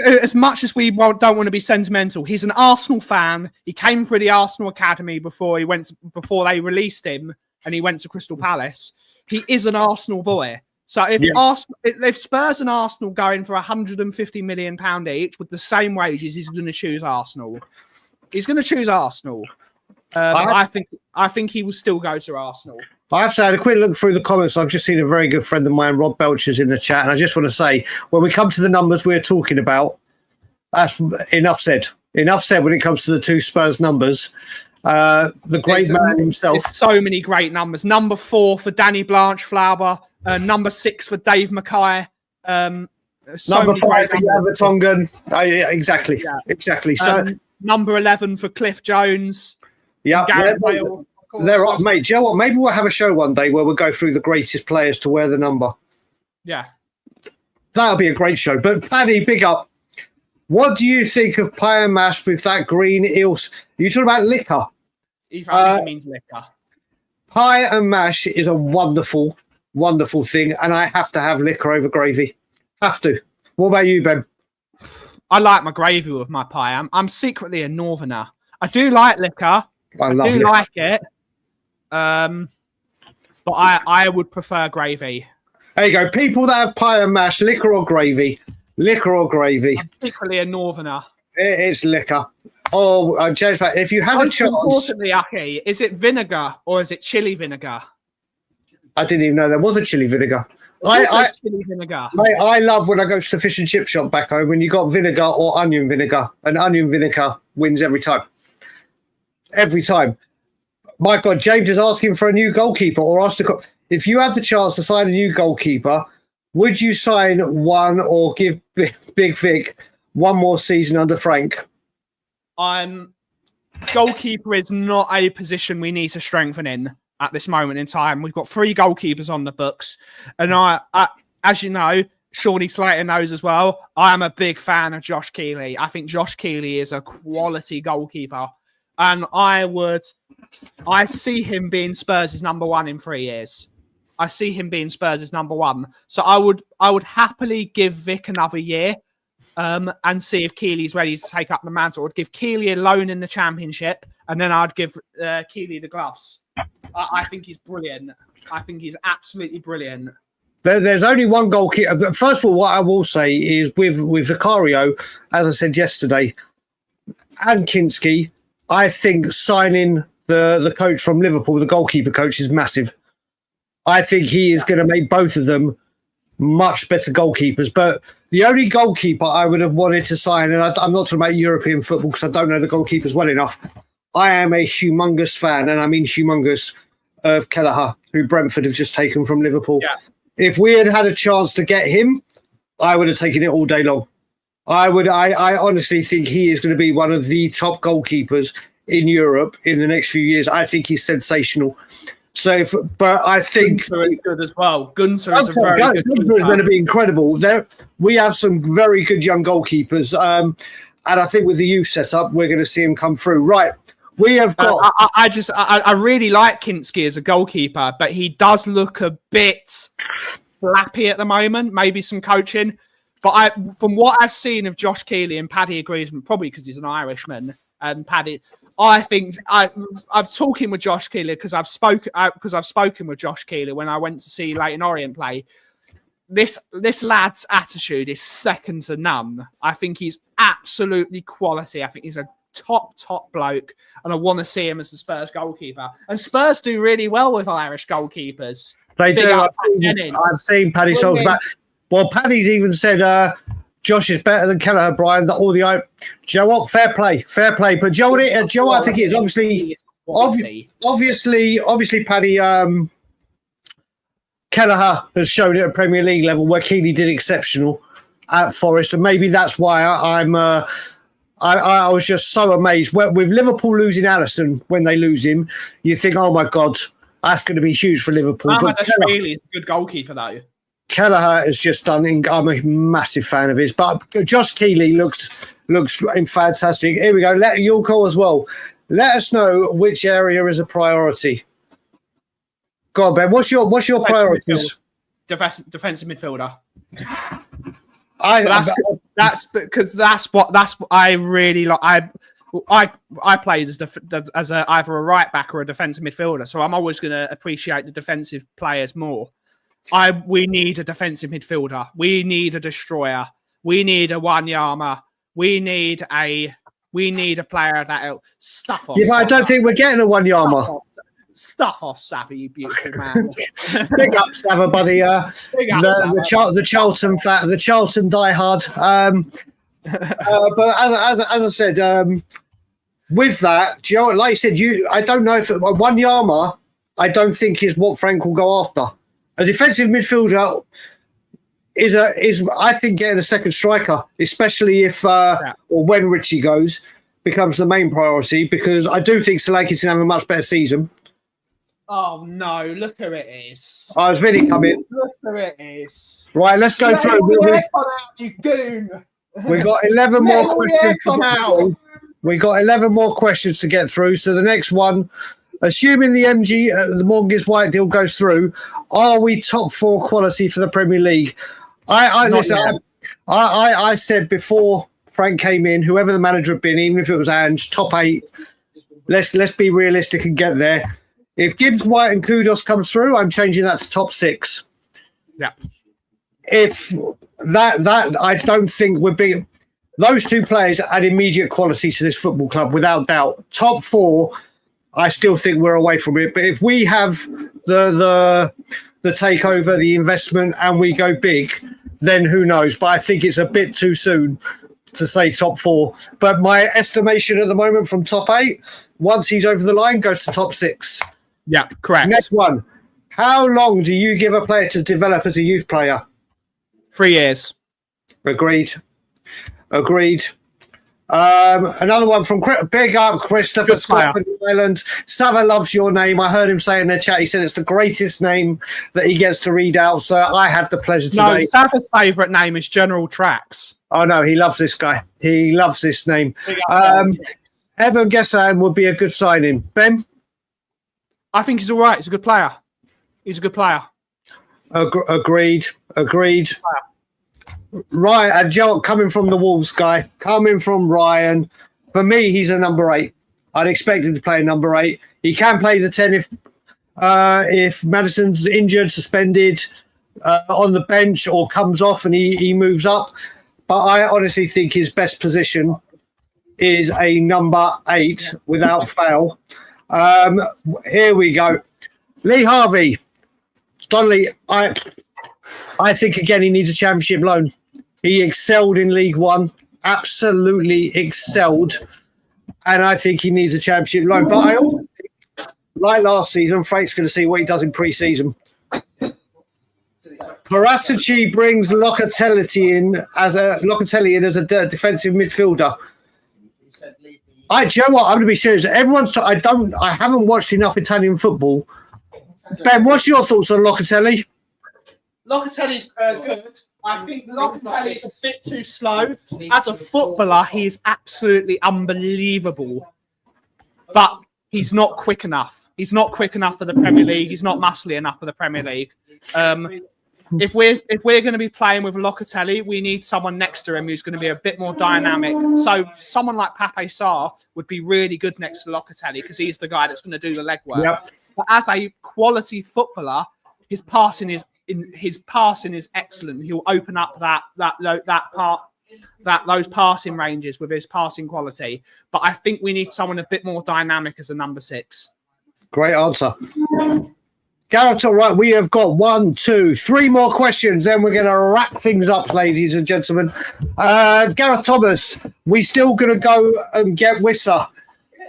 As much as we don't want to be sentimental, he's an Arsenal fan. He came through the Arsenal Academy before they released him, and he went to Crystal Palace. He is an Arsenal boy. So if Spurs and Arsenal go in for £150 million each with the same wages, he's going to choose Arsenal. He's going to choose Arsenal. I think he will still go to Arsenal. I have to say, I had a quick look through the comments. I've just seen a very good friend of mine, Rob Belcher's, in the chat, and I just want to say, when we come to the numbers we're talking about, that's enough said. Enough said when it comes to the two Spurs numbers. The great man himself. There's so many great numbers. Number 4 for Danny Blanchflower. Number 6 for Dave Mackay. Number 5 for Vertonghen. Exactly. Yeah. Exactly. So number 11 for Cliff Jones. Yeah. They're up, mate. Do you know what? Maybe we'll have a show one day where we'll go through the greatest players to wear the number. Yeah. That'll be a great show. But Paddy, big up. What do you think of pie and mash with that green eels? You talking about liquor? I think it means liquor. Pie and mash is a wonderful, wonderful thing, and I have to have liquor over gravy. Have to. What about you, Ben? I like my gravy with my pie. I'm secretly a northerner. I do like liquor. I do like it. But I would prefer gravy. There you go. People that have pie and mash, liquor or gravy. Liquor or gravy. I'm secretly a northerner. It's liquor. Oh, James, if you have a chance... Importantly, Aki, is it vinegar or is it chili vinegar? I didn't even know there was a chili vinegar. Chili vinegar. Mate, I love when I go to the fish and chip shop back home when you got vinegar or onion vinegar. And onion vinegar wins every time. Every time. My God, James is asking for a new goalkeeper or asked to... If you had the chance to sign a new goalkeeper, would you sign one or give Big Vic one more season under Frank? Goalkeeper is not a position we need to strengthen in at this moment in time. We've got 3 goalkeepers on the books. And I as you know, Shawnee Slater knows as well, I am a big fan of Josh Keeley. I think Josh Keeley is a quality goalkeeper. And I see him being Spurs' number 1 in 3 years. I see him being Spurs' number 1. So I would happily give Vic another year and see if Keeley's ready to take up the mantle. I'd give Keeley a loan in the Championship, and then I'd give Keeley the gloves. I think he's brilliant. I think he's absolutely brilliant. There's only one goalkeeper. But first of all, what I will say is with Vicario, as I said yesterday, and Kinski, I think signing the coach from Liverpool, the goalkeeper coach, is massive. I think he is going to make both of them much better goalkeepers. But the only goalkeeper I would have wanted to sign, and I'm not talking about European football because I don't know the goalkeepers well enough. I am a humongous fan, and I mean humongous, of Kelleher, who Brentford have just taken from Liverpool. Yeah. If we had had a chance to get him, I would have taken it all day long. I honestly think he is going to be one of the top goalkeepers in Europe in the next few years. I think he's sensational. But I think Gunter is good as well. Gunter is a very good Gunter is going to be incredible. We have some very good young goalkeepers, and I think with the youth setup, we're going to see him come through. Right, we have got. I really like Kinski as a goalkeeper, but he does look a bit flappy at the moment. Maybe some coaching, but from what I've seen of Josh Keeley, and Paddy agrees, probably because he's an Irishman, and Paddy. I think I'm talking with Josh Keeley because I've spoken with Josh Keeley when I went to see Leyton Orient play. This lad's attitude is second to none. I think he's absolutely quality. I think he's a top bloke, and I want to see him as the Spurs goalkeeper. And Spurs do really well with Irish goalkeepers. They do. I've seen Paddy Scholes back. Well, Paddy's even said. Josh is better than Kelleher, Brian. Do you know what? Fair play. But do you know what I think it is? Obviously, Paddy Kelleher has shown it at Premier League level where Keeley did exceptional at Forest, and maybe that's why I was just so amazed. With Liverpool losing Alisson when they lose him, you think, oh my God, that's going to be huge for Liverpool. Mohammed is a good goalkeeper, though. Kelleher has just done. I'm a massive fan of his, but Josh Keeley looks fantastic. Here we go. You'll call as well. Let us know which area is a priority. Go on, Ben. What's your priorities? Defensive midfielder. That's what I really like. I play as either a right back or a defensive midfielder, so I'm always going to appreciate the defensive players more. We need a defensive midfielder. We need a destroyer. We need a Wanyama. We need a player that stuff off. Yeah, but I don't think we're getting a Wanyama. Stuff off, Savvy, you beautiful man. Big up, Savva, buddy. The Charlton diehard. But as I said, with that, do you know what? Like you said, I don't know if Wanyama, I don't think is what Frank will go after. A defensive midfielder is I think getting a second striker, especially if or when Richie goes, becomes the main priority, because I do think Solanke's going to have a much better season. Oh no! Look who it is. Oh, it's really coming. Look who it is. Right, let's go through. You goon. We got 11 more questions. We got 11 more questions to get through. So the next one, assuming the the Gibbs White deal goes through, are we top 4 quality for the Premier League? I said before Frank came in, whoever the manager had been, even if it was Ange, top 8. Let's be realistic and get there. If Gibbs White and Kudus comes through, I'm changing that to top 6. Yeah. If that I don't think would be. Those two players add immediate quality to this football club, without doubt. Top 4, I still think we're away from it. But if we have the takeover, the investment, and we go big, then who knows? But I think it's a bit too soon to say top 4. But my estimation at the moment from top 8, once he's over the line, goes to top 6. Yeah, correct. Next one. How long do you give a player to develop as a youth player? 3 years. Agreed. Another one from Big Up Christopher Scotland Island. Sava loves your name. I heard him say in the chat, he said it's the greatest name that he gets to read out. So I had the pleasure today. No, Sava's favourite name is General Tracks. Oh, no, he loves this guy. He loves this name. Evan Gessan would be a good signing. Ben? I think he's all right. He's a good player. Agreed. Ryan, Joe, coming from the Wolves guy, coming from Ryan. For me, he's a number 8. I'd expect him to play number 8. He can play the 10 if Maddison's injured, suspended, on the bench, or comes off and he moves up. But I honestly think his best position is a number 8 without fail. Here we go. Lee Harvey. Donnelly, I think, again, he needs a championship loan. He excelled in League One, absolutely excelled. And I think he needs a championship loan. But I also think, like last season, Frank's going to see what he does in pre-season. Paratici brings Locatelli in as a defensive midfielder. Do you know what? I'm going to be serious. I haven't watched enough Italian football. Ben, what's your thoughts on Locatelli? Locatelli's good. I think Locatelli is a bit too slow. As a footballer, he's absolutely unbelievable. But he's not quick enough. He's not quick enough for the Premier League. He's not muscly enough for the Premier League. If we're going to be playing with Locatelli, we need someone next to him who's going to be a bit more dynamic. So someone like Pape Sarr would be really good next to Locatelli, because he's the guy that's going to do the legwork. Yep. But as a quality footballer, his passing is excellent. He'll open up those passing ranges with his passing quality. But I think we need someone a bit more dynamic as a number 6. Great answer. Gareth, all right, we have got 1, 2, 3 more questions. Then we're going to wrap things up, ladies and gentlemen. Gareth Thomas, we still going to go and get Wissa.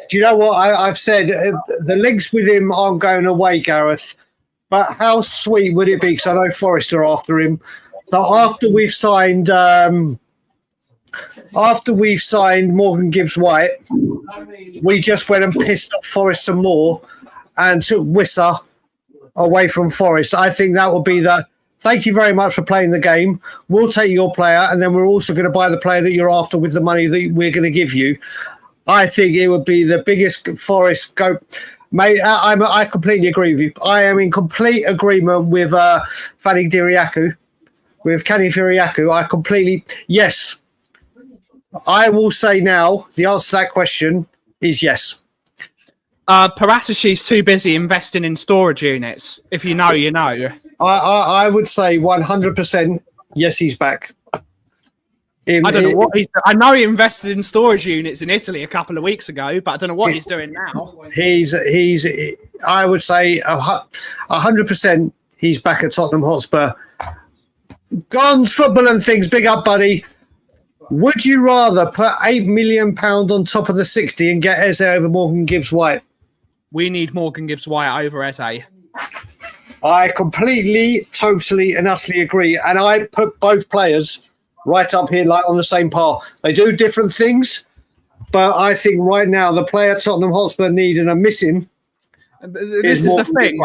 Do you know what I've said? The links with him aren't going away, Gareth. But how sweet would it be? Because I know Forest are after him. That after we've signed Morgan Gibbs White, we just went and pissed off Forest some more and took Wissa away from Forest. I think that would be the thank you very much for playing the game. We'll take your player, and then we're also going to buy the player that you're after with the money that we're going to give you. I think it would be the biggest Forest go. Mate, I completely agree with you. I am in complete agreement with Fanny Diriaku, with Kenny Diriaku. Yes. I will say now, the answer to that question is yes. Paratashi's too busy investing in storage units. If you know, you know. I would say 100% yes, he's back. I don't know what he's. I know he invested in storage units in Italy a couple of weeks ago, but I don't know what he's doing now. He's. I would say 100% he's back at Tottenham Hotspur. Gons, football and things. Big up, buddy. Would you rather put £8 million on top of the 60 and get Eze over Morgan Gibbs White? We need Morgan Gibbs White over Eze. I completely, totally, and utterly agree. And I put both players right up here, like on the same par. They do different things, but I think right now the player Tottenham Hotspur need and are missing. This is the thing.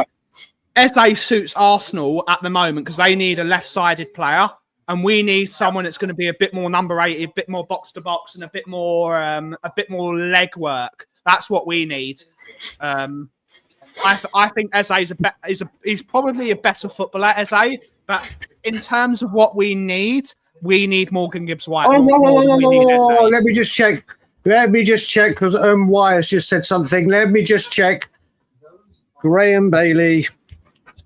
Eze suits Arsenal at the moment because they need a left-sided player, and we need someone that's going to be a bit more number 80, a bit more box to box, and a bit more leg work. That's what we need. I think Eze he's probably a better footballer, Eze, but in terms of what we need Morgan Gibbs White. Let me just check. Because Y has just said something. Let me just check. Graham Bailey.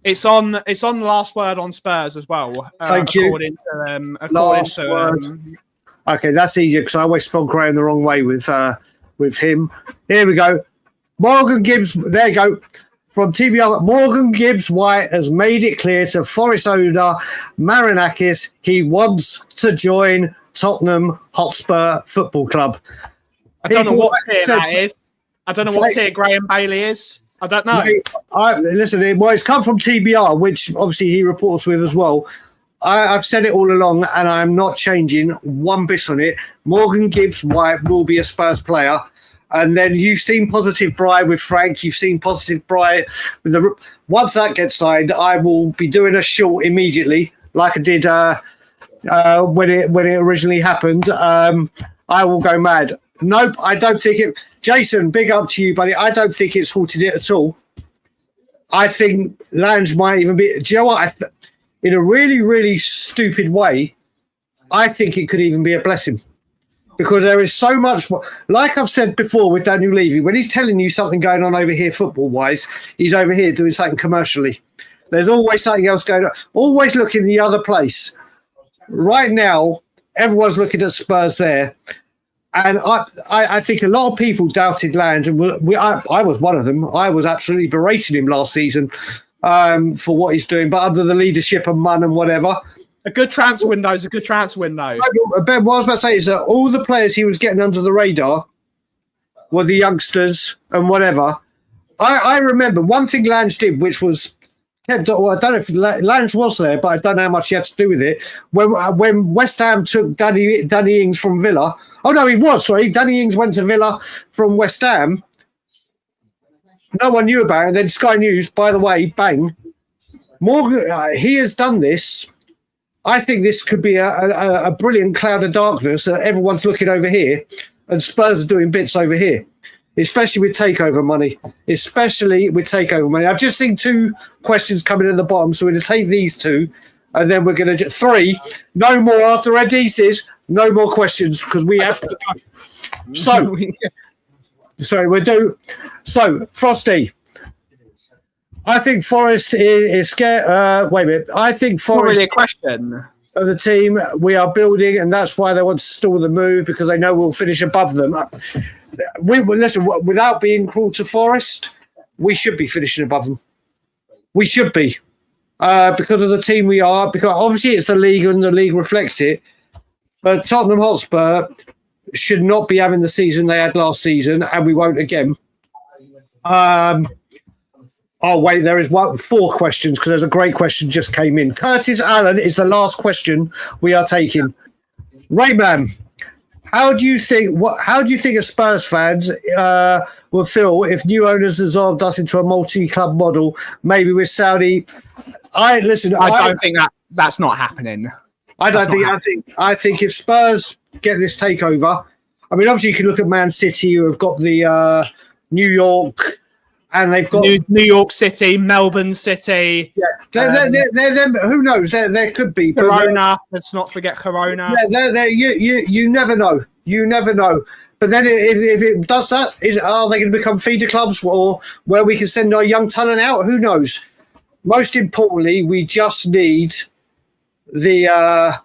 It's on Last Word on Spurs as well. Thank you. Okay, that's easier because I always spell Graham the wrong way with him. Here we go. Morgan Gibbs. There you go. From TBR, Morgan Gibbs White has made it clear to Forest owner Marinakis he wants to join Tottenham Hotspur Football Club. I don't know what tier that is. I don't know what tier Graham Bailey is. I don't know. Listen, it's come from TBR, which obviously he reports with as well. I've said it all along, and I'm not changing one bit on it. Morgan Gibbs White will be a Spurs player. And then you've seen positive Brian with Frank. You've seen positive Brian with the. Once that gets signed, I will be doing a short immediately, like I did when it originally happened. I will go mad. Nope, I don't think it. Jason, big up to you, buddy. I don't think it's halted it at all. I think Lange might even be. Do you know what? In a really, really stupid way, I think it could even be a blessing. Because there is so much, like I've said before with Daniel Levy, when he's telling you something going on over here football-wise, he's over here doing something commercially. There's always something else going on. Always looking the other place. Right now, everyone's looking at Spurs there. And I think a lot of people doubted Lange, and I was one of them. I was absolutely berating him last season for what he's doing, but under the leadership of Munn and whatever. A good transfer window is a good transfer window. Ben, what I was about to say is that all the players he was getting under the radar were the youngsters and whatever. I remember one thing Lange did, which was kept. Well, I don't know if Lange was there, but I don't know how much he had to do with it. When West Ham took Danny Ings from Villa. Oh no, he was sorry. Danny Ings went to Villa from West Ham. No one knew about it. And then Sky News, by the way, bang. Morgan, he has done this. I think this could be a brilliant cloud of darkness that everyone's looking over here and Spurs are doing bits over here, especially with takeover money. I've just seen 2 questions coming in the bottom, so we're going to take these 2 and then we're going to 3. No more after Adisis. No more questions because we have to go. So, sorry, we'll do. So, Frosty. I think Forest is scared. Wait a minute. I think Forest. Not really a question. Of the team we are building, and that's why they want to stall the move because they know we'll finish above them. Listen, without being cruel to Forest, we should be finishing above them. We should be because of the team we are. Because obviously it's the league, and the league reflects it. But Tottenham Hotspur should not be having the season they had last season, and we won't again. Oh, wait, there is 4 questions because there's a great question just came in. Curtis Allen is the last question we are taking. Rayman, how do you think as Spurs fans will feel if new owners dissolved us into a multi-club model, maybe with Saudi? I don't think That's not happening. I think if Spurs get this takeover, I mean, obviously you can look at Man City, who have got the New York, and they've got New York City, Melbourne City. Yeah, they're them. Who knows? There could be Corona. Let's not forget Corona. Yeah, you never know. You never know. But then if it does that, are they going to become feeder clubs or where we can send our young talent out? Who knows? Most importantly, we just need the. I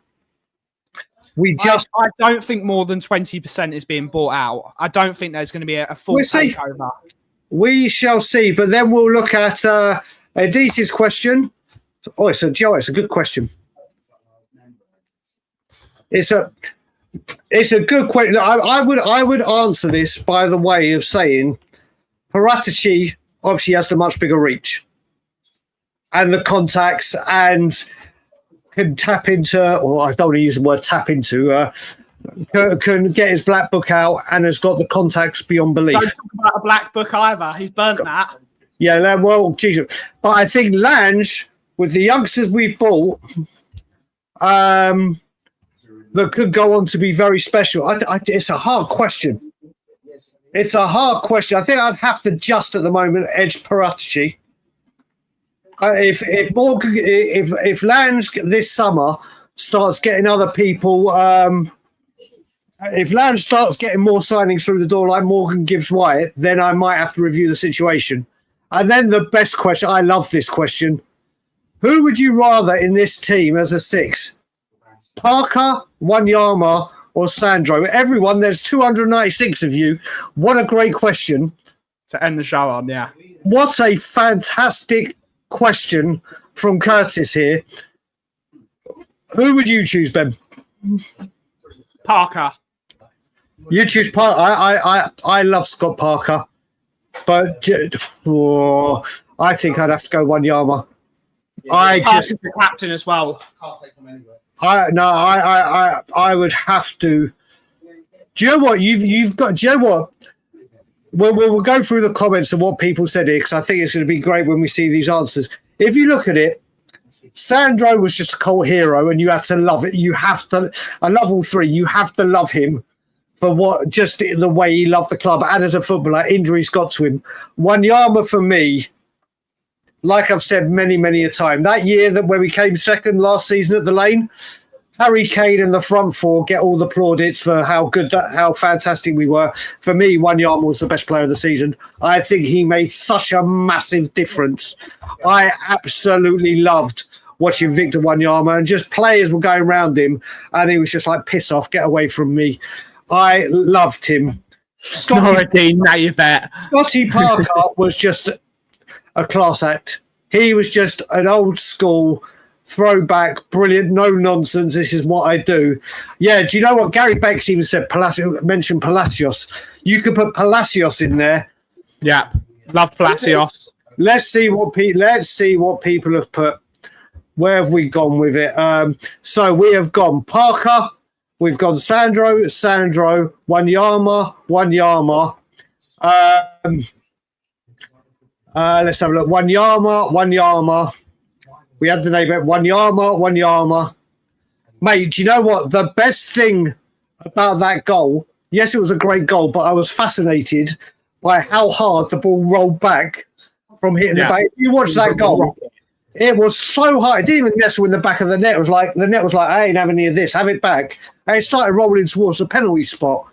don't think more than 20% is being bought out. I don't think there's going to be a full takeover. We shall see. But then we'll look at Edith's question. Oh, it's a good question. It's a good question. I would answer this by the way of saying Paratici obviously has the much bigger reach and the contacts and can tap into, or I don't want to use the word tap into, can get his black book out and has got the contacts beyond belief. Don't talk about a black book either. He's burnt that. Yeah, well, Jesus. But I think Lange, with the youngsters we've bought, that could go on to be very special. It's a hard question. It's a hard question. I think I'd have to just at the moment edge Paratici. If Lange this summer starts getting other people, if Lange starts getting more signings through the door like Morgan Gibbs White, then I might have to review the situation. And then the best question, I love this question. Who would you rather in this team as a six? Parker, Wanyama, or Sandro? Everyone, there's 296 of you. What a great question. To end the show on, yeah. What a fantastic question from Curtis here. Who would you choose, Ben? Parker. You choose Parker. I love Scott Parker, but I think I'd have to go Wanyama. Parker's the captain as well. Can't take them anywhere. I would have to. Do you know what you've got? Do you know what? We'll go through the comments and what people said here because I think it's going to be great when we see these answers. If you look at it, Sandro was just a cult hero, and you had to love it. You have to. I love all three. You have to love him for just the way he loved the club and as a footballer. Injuries got to him. Wanyama for me. Like I've said many, many a time, that year where we came second last season at the Lane, Harry Kane and the front four get all the plaudits for how fantastic we were. For me, Wanyama was the best player of the season. I think he made such a massive difference. I absolutely loved watching Victor Wanyama, and just players were going around him, and he was just like, piss off, get away from me. I loved him. Scotty Parker was just a class act. He was just an old school throwback, brilliant, no nonsense. This is what I do. Yeah, do you know what Gary Beck's even said? Mentioned Palacios. You could put Palacios in there. Yeah, loved Palacios. Let's see what people have put. Where have we gone with it? So we have gone Parker. We've gone Sandro, Wanyama. Let's have a look. Wanyama. We had the name Wanyama. Mate, do you know what? The best thing about that goal, yes, it was a great goal, but I was fascinated by how hard the ball rolled back from hitting the back. If you watch that goal, it was so hard. It didn't even nestle in the back of the net. The net was like, I ain't having any of this. Have it back. And it started rolling towards the penalty spot.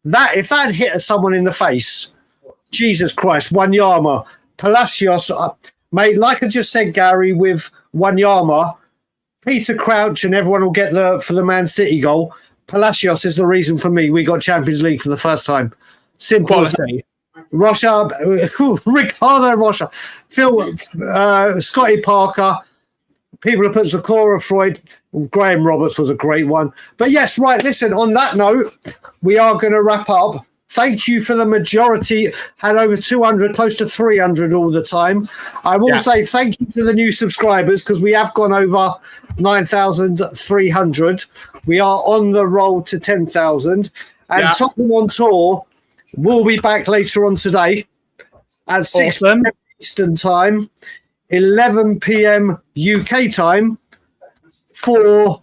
If that had hit someone in the face, Jesus Christ, Wanyama. Palacios, mate, like I just said, Gary, with Wanyama, Peter Crouch and everyone will get for the Man City goal. Palacios is the reason for me we got Champions League for the first time. Simple as that. Rocha, Ricardo Rocha, Scotty Parker, people have put Zakora, Freud, Graham Roberts was a great one. But yes, right, listen, on that note, we are going to wrap up. Thank you for the majority. Had over 200, close to 300 all the time. I will say thank you to the new subscribers because we have gone over 9,300. We are on the roll to 10,000. And Tottenham on Tour will be back later on today at 6 p.m. Eastern Time, 11 p.m. UK time, to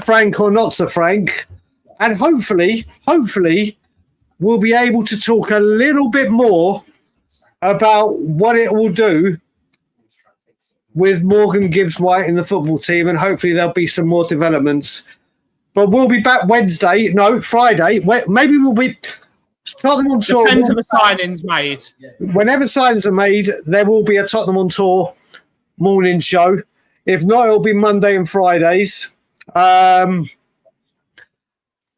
Frank or not to Frank. And hopefully, we'll be able to talk a little bit more about what it will do with Morgan Gibbs White in the football team, and hopefully there'll be some more developments. But we'll be back Friday. Maybe we'll be Tottenham on tour. Depends on the signings made. Whenever signings are made, there will be a Tottenham on tour morning show. If not, it'll be Monday and Fridays. And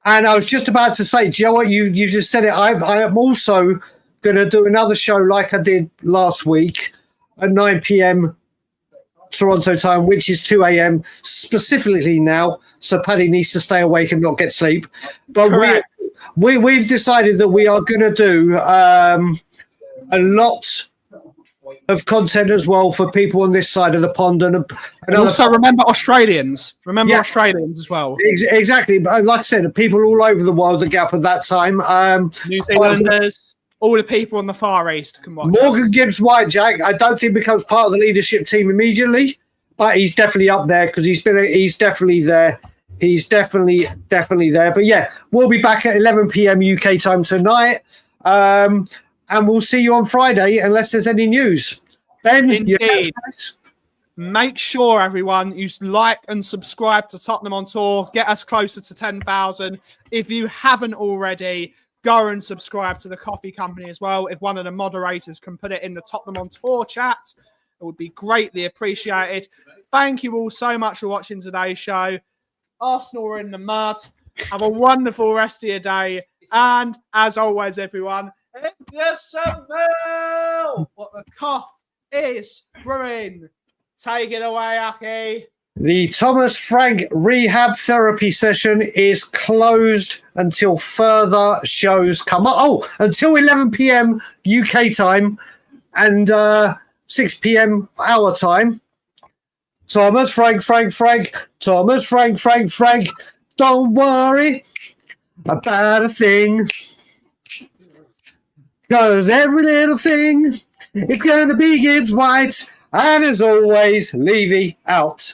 I was just about to say, do you know what? You just said it. I am also going to do another show like I did last week at 9 p.m. Toronto time, which is 2 a.m. specifically now. So Paddy needs to stay awake and not get sleep. But we've decided that we are going to do a lot of content as well for people on this side of the pond. And also remember Australians. Australians as well. Exactly. But like I said, people all over the world that get up at that time. New Zealanders. All the people on the Far East can watch. Morgan Gibbs White, Jack. I don't think becomes part of the leadership team immediately, but he's definitely up there because he's definitely there. He's definitely there. But yeah, we'll be back at 11 p.m. UK time tonight, and we'll see you on Friday unless there's any news. Ben, indeed. Make sure everyone you like and subscribe to Tottenham on Tour. Get us closer to 10,000. If you haven't already, go and subscribe to the Kauffie company as well. If one of the moderators can put it in the Tottenham on Tour chat, it would be greatly appreciated. Thank you all so much for watching today's show. Arsenal are in the mud. Have a wonderful rest of your day. And as always, everyone, if you smell what the Kauff is brewing, take it away, Aki. The Thomas Frank rehab therapy session is closed until further shows come up. Oh, until 11 p.m. UK time and 6 p.m. our time. Thomas Frank. Thomas Frank. Don't worry about a thing. Because every little thing is going to be Gibbs White. And as always, Levy out.